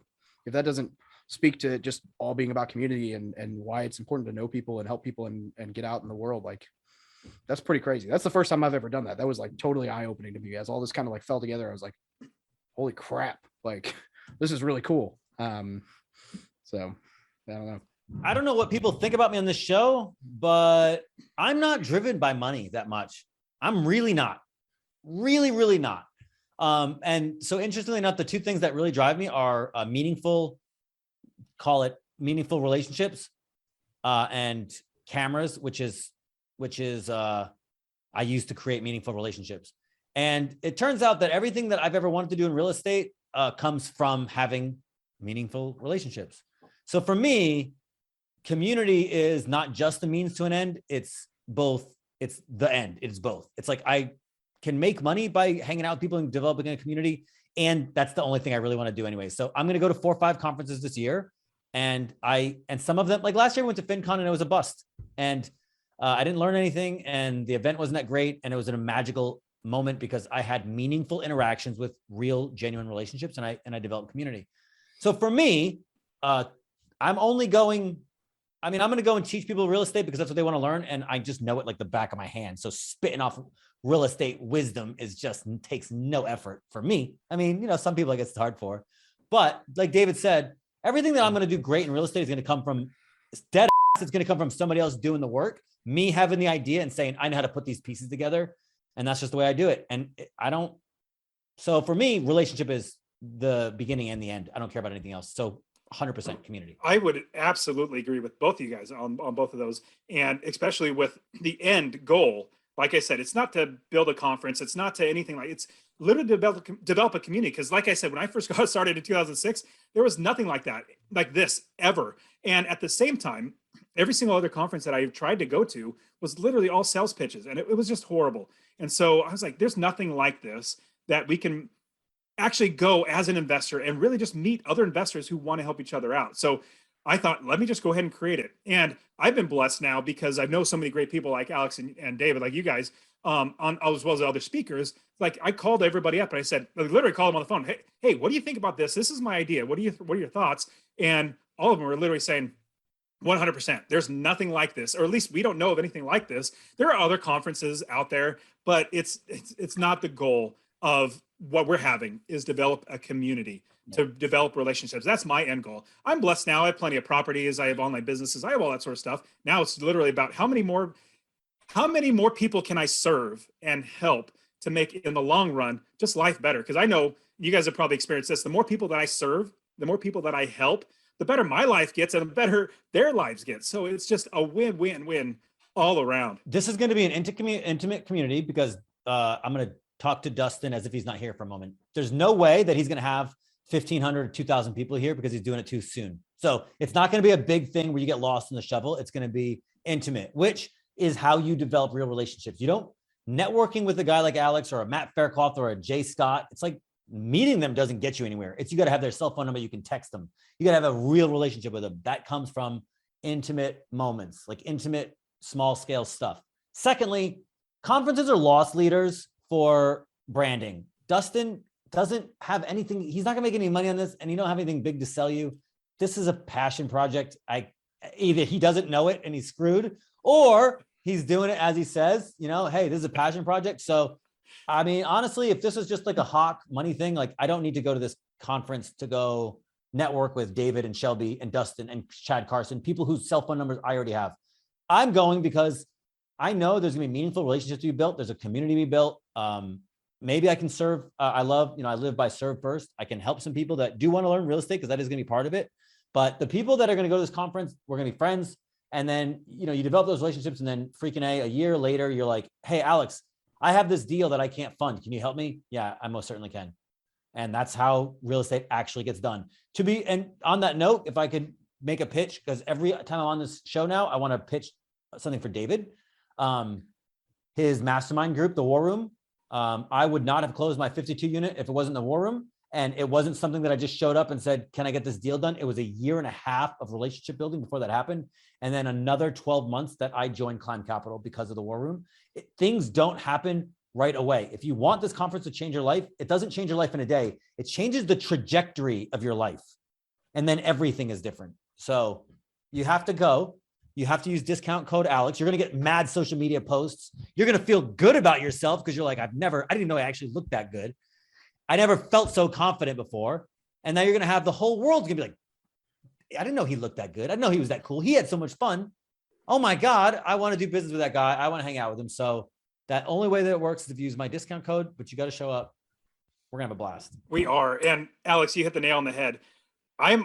if that doesn't speak to just all being about community and why it's important to know people and help people and get out in the world, like, that's pretty crazy. That's the first time I've ever done that. That was like totally eye-opening to me as all this kind of like fell together. I was like, holy crap, like, this is really cool. So I don't know what people think about me on this show, but I'm not driven by money that much. I'm really not. Really not. And so interestingly enough, the two things that really drive me are meaningful relationships, and cameras, which is I use to create meaningful relationships. And it turns out that everything that I've ever wanted to do in real estate comes from having meaningful relationships. So for me, community is not just the means to an end. It's both. It's the end. It's both. It's like, I can make money by hanging out with people and developing a community. And that's the only thing I really want to do anyway. So I'm going to go to 4 or 5 conferences this year. And some of them, like last year, I went to FinCon and it was a bust. And I didn't learn anything. And the event wasn't that great. And it was a magical moment because I had meaningful interactions with real, genuine relationships. And I developed community. So for me, I'm going to go and teach people real estate because that's what they want to learn. And I just know it like the back of my hand. So spitting off real estate wisdom takes no effort for me. I mean, some people it gets hard for, but like David said, everything that I'm going to do great in real estate is going to come from dead ass. It's going to come from somebody else doing the work, me having the idea and saying, I know how to put these pieces together. And that's just the way I do it. And so for me, relationship is the beginning and the end. I don't care about anything else. So 100% community. I would absolutely agree with both of you guys on both of those. And especially with the end goal, like I said, it's not to build a conference. It's not to anything like, it's literally develop a community. Because like I said, when I first got started in 2006, there was nothing like that, like this ever. And at the same time, every single other conference that I tried to go to was literally all sales pitches. And it was just horrible. And so I was like, there's nothing like this that we can actually go as an investor and really just meet other investors who want to help each other out. So I thought, let me just go ahead and create it. And I've been blessed now because I know so many great people like Alex and David, like you guys, on as well as other speakers. Like I called everybody up and I said, I literally called them on the phone. Hey, what do you think about this? This is my idea. What are your thoughts? And all of them were literally saying, 100%. There's nothing like this, or at least we don't know of anything like this. There are other conferences out there, but it's not the goal of what we're having is develop a community, to develop relationships. That's my end goal. I'm blessed now. I have plenty of properties. I have online businesses. I have all that sort of stuff. Now it's literally about how many more people can I serve and help to make in the long run, just life better. Because I know you guys have probably experienced this. The more people that I serve, the more people that I help, the better my life gets and the better their lives get. So it's just a win-win-win all around. This is going to be an intimate community because I'm going to talk to Dustin as if he's not here for a moment. There's no way that he's going to have 1,500 or 2,000 people here because he's doing it too soon. So it's not going to be a big thing where you get lost in the shovel. It's going to be intimate, which is how you develop real relationships. You don't networking with a guy like Alex or a Matt Faircloth or a Jay Scott. It's like meeting them doesn't get you anywhere. It's you got to have their cell phone number. You can text them. You got to have a real relationship with them. That comes from intimate moments, like intimate, small scale stuff. Secondly, conferences are loss leaders for branding. Dustin doesn't have anything. He's not gonna make any money on this, and he don't have anything big to sell you. This is a passion project. Either he doesn't know it and he's screwed, or he's doing it as he says, hey, this is a passion project. So, I mean, honestly, if this is just like a hawk money thing, like I don't need to go to this conference to go network with David and Shelby and Dustin and Chad Carson, people whose cell phone numbers I already have. I'm going because I know there's gonna be meaningful relationships to be built. There's a community to be built. Maybe I can serve. I live by serve first. I can help some people that do want to learn real estate because that is going to be part of it. But the people that are going to go to this conference, we're going to be friends. And then, you develop those relationships. And then freaking a year later, you're like, hey, Alex, I have this deal that I can't fund. Can you help me? Yeah, I most certainly can. And that's how real estate actually gets done. And on that note, if I could make a pitch, because every time I'm on this show now, I want to pitch something for David. His mastermind group, the War Room. I would not have closed my 52 unit if it wasn't the War Room. And it wasn't something that I just showed up and said, can I get this deal done? It was a year and a half of relationship building before that happened. And then another 12 months that I joined Climb Capital because of the War Room. Things don't happen right away. If you want this conference to change your life, it doesn't change your life in a day. It changes the trajectory of your life. And then everything is different. So you have to go. You have to use discount code Alex. You're going to get mad social media posts. You're going to feel good about yourself because you're like, I didn't even know I actually looked that good. I never felt so confident before. And now you're going to have the whole world's going to be like, I didn't know he looked that good. I didn't know he was that cool. He had so much fun. Oh my God, I want to do business with that guy. I want to hang out with him. So that only way that it works is if you use my discount code, but you got to show up. We're going to have a blast. We are. And Alex, you hit the nail on the head. I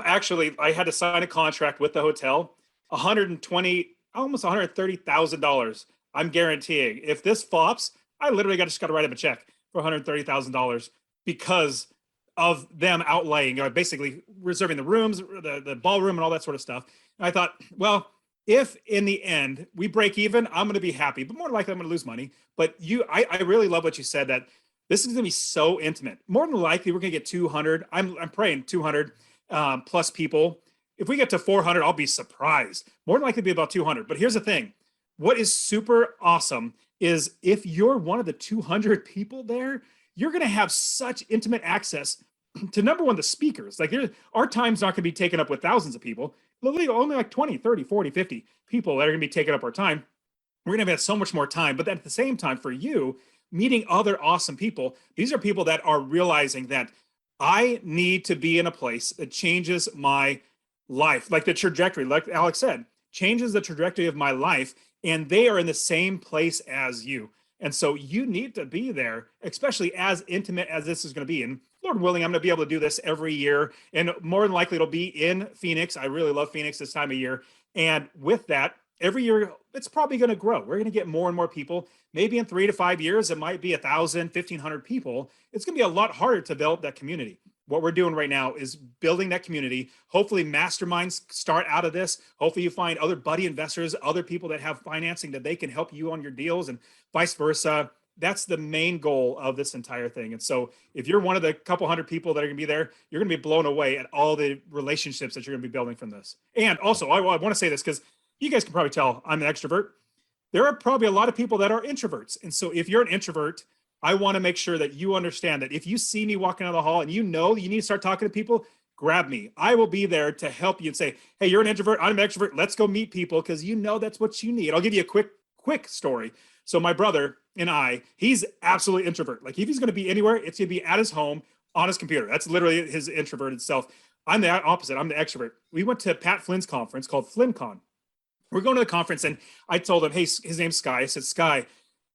had to sign a contract with the hotel, almost $130,000. I'm guaranteeing if this flops, I literally just got to write him a check for $130,000 because of them outlaying, basically reserving the rooms, the ballroom and all that sort of stuff. And I thought, well, if in the end we break even, I'm going to be happy, but more likely I'm going to lose money. But I really love what you said, that this is going to be so intimate. More than likely we're going to get 200. I'm praying 200 plus people. If we get to 400, I'll be surprised. More than likely it'll be about 200. But here's the thing. What is super awesome is if you're one of the 200 people there, you're going to have such intimate access to, number one, the speakers. Like our time's not going to be taken up with thousands of people. Literally only like 20, 30, 40, 50 people that are going to be taking up our time. We're going to have so much more time. But at the same time, for you, meeting other awesome people, these are people that are realizing that I need to be in a place that changes my life. Like the trajectory, like Alex said, changes the trajectory of my life. And they are in the same place as you. And so you need to be there, especially as intimate as this is going to be. And Lord willing, I'm going to be able to do this every year. And more than likely, it'll be in Phoenix. I really love Phoenix this time of year. And with that, every year, it's probably going to grow. We're going to get more and more people. Maybe in 3 to 5 years, it might be 1,000, 1,500 people. It's going to be a lot harder to develop that community. What we're doing right now is building that community. Hopefully masterminds start out of this. Hopefully you find other buddy investors, other people that have financing that they can help you on your deals and vice versa. That's the main goal of this entire thing. And so if you're one of the couple hundred people that are going to be there, you're going to be blown away at all the relationships that you're going to be building from this. And also, I want to say this because you guys can probably tell I'm an extrovert. There are probably a lot of people that are introverts. And so if you're an introvert, I want to make sure that you understand that if you see me walking down the hall and you know you need to start talking to people, grab me. I will be there to help you and say, hey, you're an introvert, I'm an extrovert. Let's go meet people because you know that's what you need. I'll give you a quick story. So my brother and he's absolutely introvert. Like if he's going to be anywhere, it's going to be at his home on his computer. That's literally his introverted self. I'm the opposite. I'm the extrovert. We went to Pat Flynn's conference called FlynnCon. We're going to the conference and I told him, hey, his name's Sky. I said, Sky,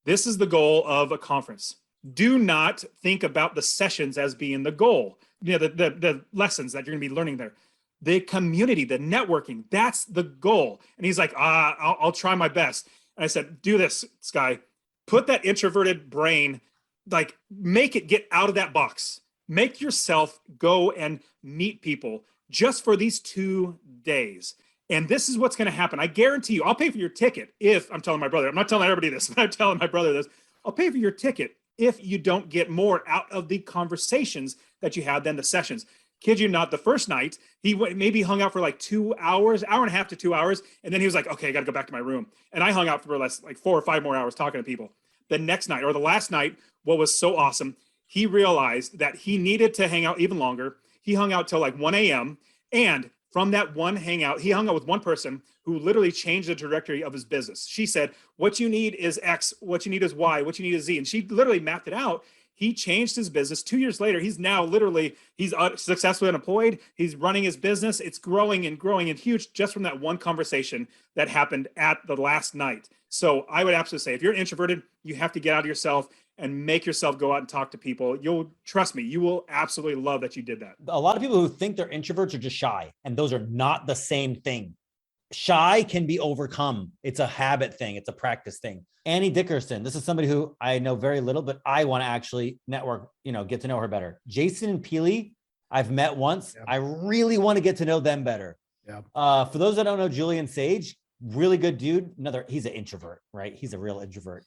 this is the goal of a conference. Do not think about the sessions as being the goal. You know, the lessons that you're going to be learning there. The community, the networking, that's the goal. And he's like, I'll try my best. And I said, do this, Sky. Put that introverted brain, like make it get out of that box. Make yourself go and meet people just for these 2 days. And this is what's going to happen. I guarantee you, I'll pay for your ticket if I'm telling my brother. I'm not telling everybody this, but I'm telling my brother this. I'll pay for your ticket if you don't get more out of the conversations that you have than the sessions. Kid you not, the first night, he maybe hung out for like 2 hours, hour and a half to 2 hours. And then he was like, okay, I got to go back to my room. And I hung out for like 4 or 5 more hours talking to people. The next night or the last night, what was so awesome, he realized that he needed to hang out even longer. He hung out till like 1 a.m. And from that one hangout, he hung out with one person who literally changed the trajectory of his business. She said, what you need is X, what you need is Y, what you need is Z. And she literally mapped it out. He changed his business. 2 years later, he's now he's successfully unemployed. He's running his business. It's growing and huge just from that one conversation that happened at the last night. So I would absolutely say, if you're introverted, you have to get out of yourself and make yourself go out and talk to people. You'll trust me, you will absolutely love that you did that. A lot of people who think they're introverts are just shy, and those are not the same thing. shy can be overcome. It's a habit thing. It's a practice thing. Annie Dickerson. This is somebody who I know very little, but I want to actually network, get to know her better. Jason and Peely, I've met once. Yep. I really want to get to know them better. Yep. For those that don't know, Julian Sage, really good dude. He's an introvert, right? He's a real introvert.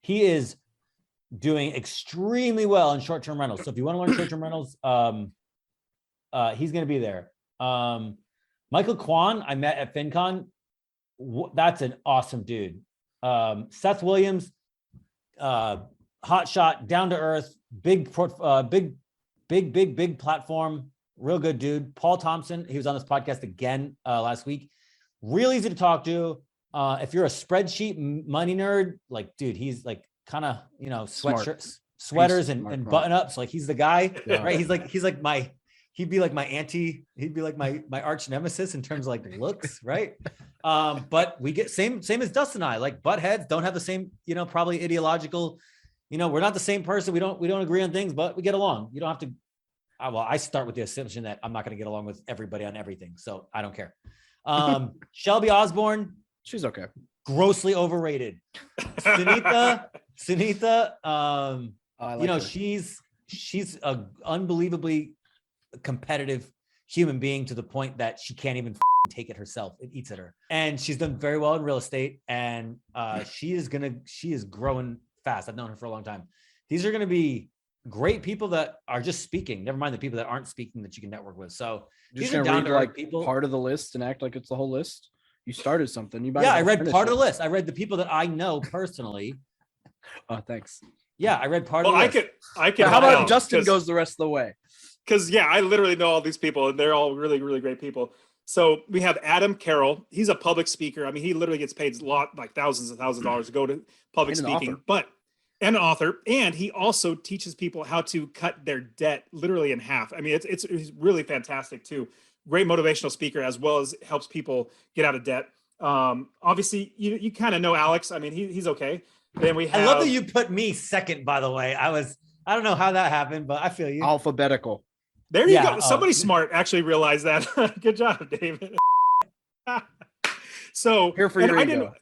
He is doing extremely well in short-term rentals. So if you want to learn short-term rentals, he's going to be there. Michael Kwan, I met at FinCon. That's an awesome dude. Seth Williams, hot shot, down to earth, big platform, real good dude. Paul Thompson, he was on this podcast again last week. Real easy to talk to. If you're a spreadsheet money nerd, like, dude, he's like kind of, sweatshirts, sweaters and button ups. Like, he's the guy, right? He'd be like my arch nemesis in terms of like looks, right? But we get same as Dustin and I, like butt heads, don't have the same, probably ideological, we're not the same person. We don't agree on things, but we get along. You don't have to. I start with the assumption that I'm not going to get along with everybody on everything, so I don't care. Shelby Osborne, she's okay. Grossly overrated. Sunitha, her. she's a unbelievably competitive human being to the point that she can't even take it herself. It eats at her. And she's done very well in real estate. And she is growing fast. I've known her for a long time. These are going to be great people that are just speaking. Never mind the people that aren't speaking that you can network with. So you're just going to read like people, part of the list and act like it's the whole list. You started something. I read part of the list. I read the people that I know personally. Oh, thanks. Yeah, I read part of the list. I can. How about Justin goes the rest of the way? Because I literally know all these people, and they're all really, really great people. So we have Adam Carroll. He's a public speaker. I mean, he literally gets paid thousands and thousands of dollars to go to public speaking, and an author. And he also teaches people how to cut their debt literally in half. I mean, it's really fantastic too. Great motivational speaker, as well as helps people get out of debt. Obviously, you kind of know Alex. I mean, he's okay. Then we have. I love that you put me second. By the way, I don't know how that happened, but I feel you. Alphabetical. There you go. Somebody smart actually realized that. Good job, David. So here for your ego.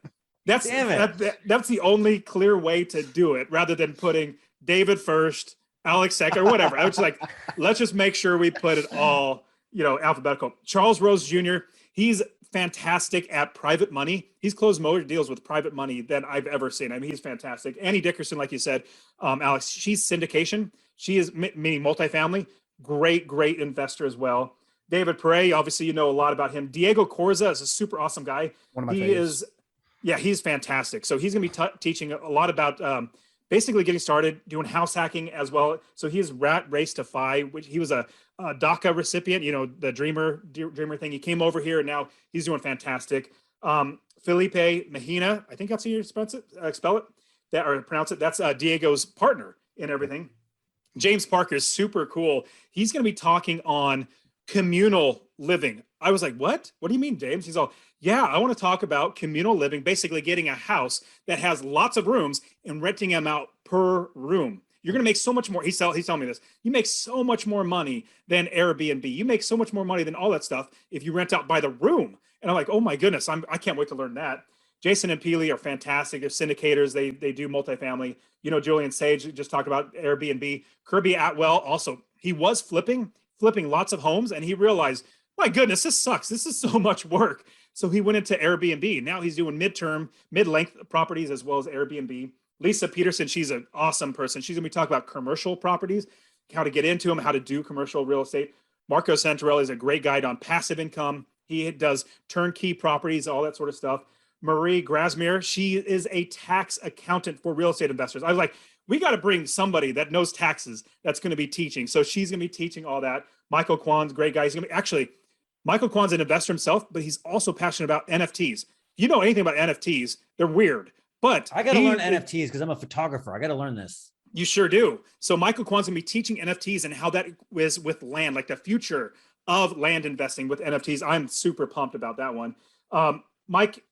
That's the only clear way to do it, rather than putting David first, Alex second, or whatever. I was like, let's just make sure we put it all, alphabetical. Charles Rose Jr., he's fantastic at private money. He's closed more deals with private money than I've ever seen. I mean, he's fantastic. Annie Dickerson, like you said, Alex, she's syndication. She is meaning multifamily. Great investor as well. David Perret, obviously, you know a lot about him. Diego Corza is a super awesome guy. One of my favorites. He's fantastic. So he's going to be teaching a lot about basically getting started, doing house hacking as well. So he's Rat Race to Fi, which he was a DACA recipient, the dreamer thing. He came over here and now he's doing fantastic. Felipe Mejina, I think that's how you spell it, pronounce it. That's Diego's partner in everything. James Parker is super cool. He's going to be talking on communal living. I was like, what? What do you mean, James? He's all, yeah, I want to talk about communal living, basically getting a house that has lots of rooms and renting them out per room. You're going to make so much more. He's telling me this. You make so much more money than Airbnb. You make so much more money than all that stuff if you rent out by the room. And I'm like, oh my goodness, I can't wait to learn that. Jason and Peely are fantastic. They're syndicators. They do multifamily. Julian Sage just talked about Airbnb. Kirby Atwell also, he was flipping lots of homes, and he realized, my goodness, this sucks. This is so much work. So he went into Airbnb. Now he's doing mid-length properties as well as Airbnb. Lisa Peterson, she's an awesome person. She's going to be talking about commercial properties, how to get into them, how to do commercial real estate. Marco Santarelli is a great guide on passive income. He does turnkey properties, all that sort of stuff. Marie Grasmere, she is a tax accountant for real estate investors. I was like, we got to bring somebody that knows taxes that's going to be teaching. So she's going to be teaching all that. Michael Kwan's great guy. He's going to be Michael Kwan's an investor himself, but he's also passionate about NFTs. If you know anything about NFTs, they're weird. But I got to learn NFTs because I'm a photographer. I got to learn this. You sure do. So Michael Kwan's going to be teaching NFTs and how that is with land, like the future of land investing with NFTs. I'm super pumped about that one. Mike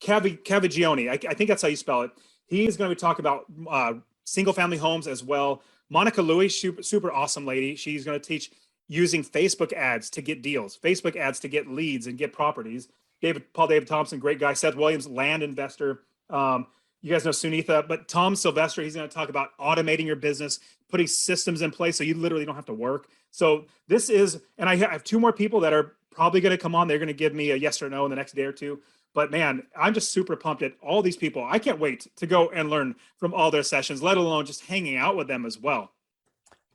Cavagioni, I think that's how you spell it. He's going to be talking about single family homes as well. Monica Louie, super awesome lady. She's going to teach using Facebook ads to get deals, Facebook ads to get leads and get properties. David Thompson, great guy. Seth Williams, land investor. You guys know Sunitha, but Tom Sylvester, he's going to talk about automating your business, putting systems in place so you literally don't have to work. So this is, and I have two more people that are probably going to come on. They're going to give me a yes or no in the next day or two. But man, I'm just super pumped at all these people. I can't wait to go and learn from all their sessions, let alone just hanging out with them as well.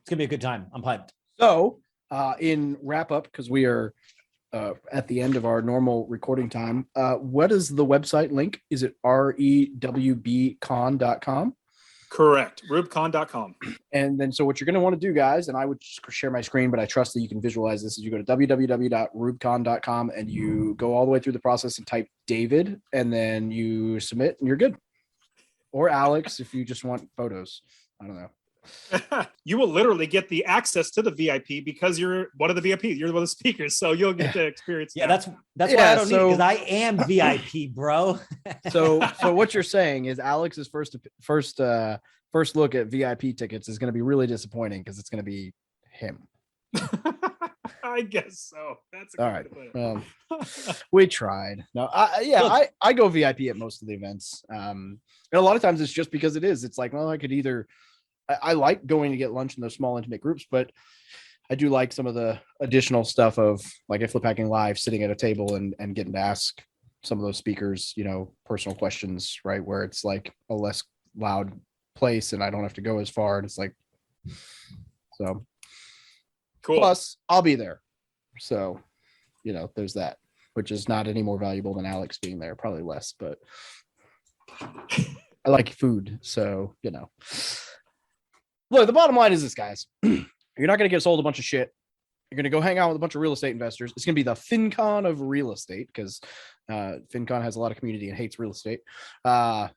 It's going to be a good time. I'm pumped. So in wrap up, because we are at the end of our normal recording time, what is the website link? Is it REWBCON.com? Correct. REWBCON.com. And then, so what you're going to want to do, guys, and I would just share my screen, but I trust that you can visualize this, is you go to www.rewbcon.com and you go all the way through the process and type David, and then you submit and you're good. Or Alex, if you just want photos. I don't know. You will literally get the access to the VIP because you're one of the VIPs. You're one of the speakers, so you'll get to experience. Yeah, that. that's why I don't need it, because I am VIP, bro. So what you're saying is Alex's first look at VIP tickets is going to be really disappointing because it's going to be him. I guess so. That's all right. We tried. No, I go VIP at most of the events. And a lot of times it's just because it is. It's like, well, I could either. I like going to get lunch in those small intimate groups, but I do like some of the additional stuff of like at Flip Hacking Live, sitting at a table and getting to ask some of those speakers, personal questions, right? Where it's like a less loud place and I don't have to go as far. And it's like, so cool. Plus I'll be there. So, there's that, which is not any more valuable than Alex being there, probably less, but I like food. So, Look, the bottom line is this, guys. You're not going to get sold a bunch of shit. You're going to go hang out with a bunch of real estate investors. It's going to be the FinCon of real estate because FinCon has a lot of community and hates real estate. I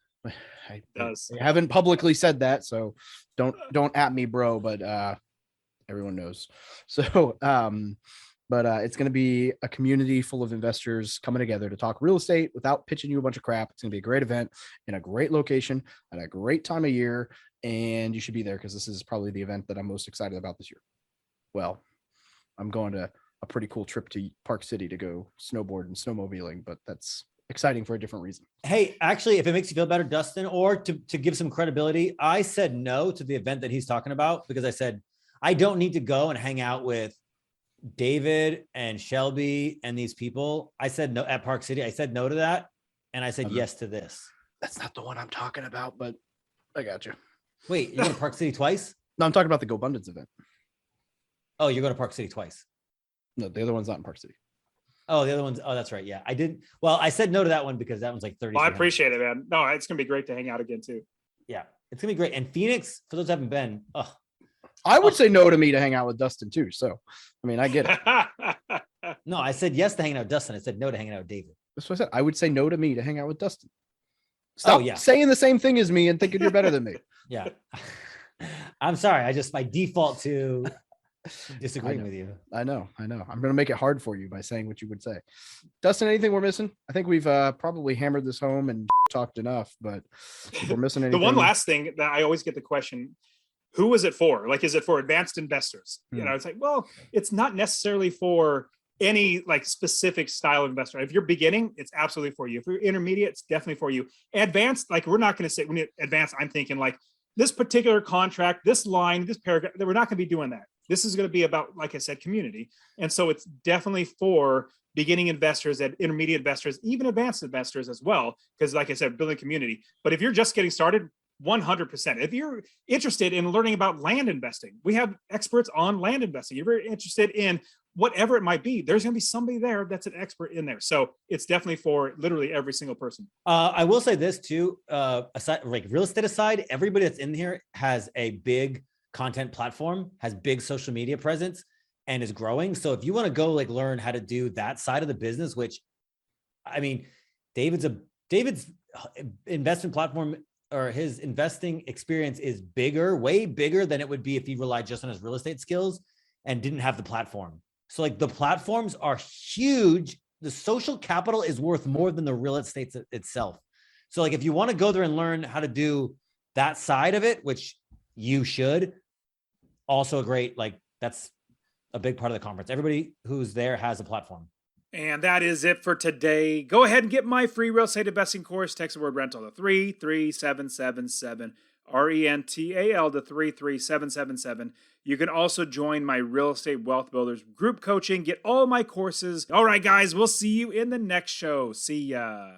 haven't publicly said that, so don't at me, bro. But everyone knows. So, but it's going to be a community full of investors coming together to talk real estate without pitching you a bunch of crap. It's going to be a great event in a great location at a great time of year. And you should be there because this is probably the event that I'm most excited about this year. Well, I'm going to a pretty cool trip to Park City to go snowboard and snowmobiling, but that's exciting for a different reason. Hey, actually, if it makes you feel better, Dustin, or to give some credibility, I said no to the event that he's talking about because I said, I don't need to go and hang out with David and Shelby and these people. I said no at Park City. I said no to that. And I said yes to this. That's not the one I'm talking about, but I got you. Wait, you're going to Park City twice? No, I'm talking about the Go Abundance event. Oh, you're going to Park City twice. No, the other one's not in Park City. Oh, the other one's, oh, that's right. Yeah, I did. Well, I said no to that one because that one's like 30. Well, I appreciate it, man. No, it's going to be great to hang out again too. Yeah, it's going to be great. And Phoenix, for those who haven't been, I would say no to me to hang out with Dustin too. So, I mean, I get it. No, I said yes to hanging out with Dustin. I said no to hanging out with David. That's what I said. I would say no to me to hang out with Dustin. Stop saying the same thing as me and thinking you're better than me. Yeah. I'm sorry. I just, by default to disagreeing with you. I know. I'm going to make it hard for you by saying what you would say. Dustin, anything we're missing? I think we've probably hammered this home and talked enough, but if we're missing anything. The one last thing that I always get the question, who is it for? Like, is it for advanced investors? It's like, well, it's not necessarily for any like specific style of investor. If you're beginning, it's absolutely for you. If you're intermediate, it's definitely for you. Advanced, like we're not going to say when you advanced, I'm thinking like this particular contract, this line, this paragraph, we're not going to be doing that. This is going to be about, like I said, community. And so it's definitely for beginning investors and intermediate investors, even advanced investors as well. Because like I said, building community. But if you're just getting started, 100%. If you're interested in learning about land investing, we have experts on land investing. If you're interested in whatever it might be, there's going to be somebody there that's an expert in there. So it's definitely for literally every single person. I will say this too, aside, like real estate aside, everybody that's in here has a big content platform, has big social media presence, and is growing. So if you want to go like learn how to do that side of the business, which I mean, David's investment platform or his investing experience is bigger, way bigger than it would be if he relied just on his real estate skills and didn't have the platform. So like the platforms are huge. The social capital is worth more than the real estate itself. So like if you want to go there and learn how to do that side of it, which you should, also a great, like that's a big part of the conference. Everybody who's there has a platform. And that is it for today. Go ahead and get my free real estate investing course. Text the word rental to 33777, RENTAL to 33777. You can also join my Real Estate Wealth Builders group coaching. Get all my courses. All right, guys, we'll see you in the next show. See ya.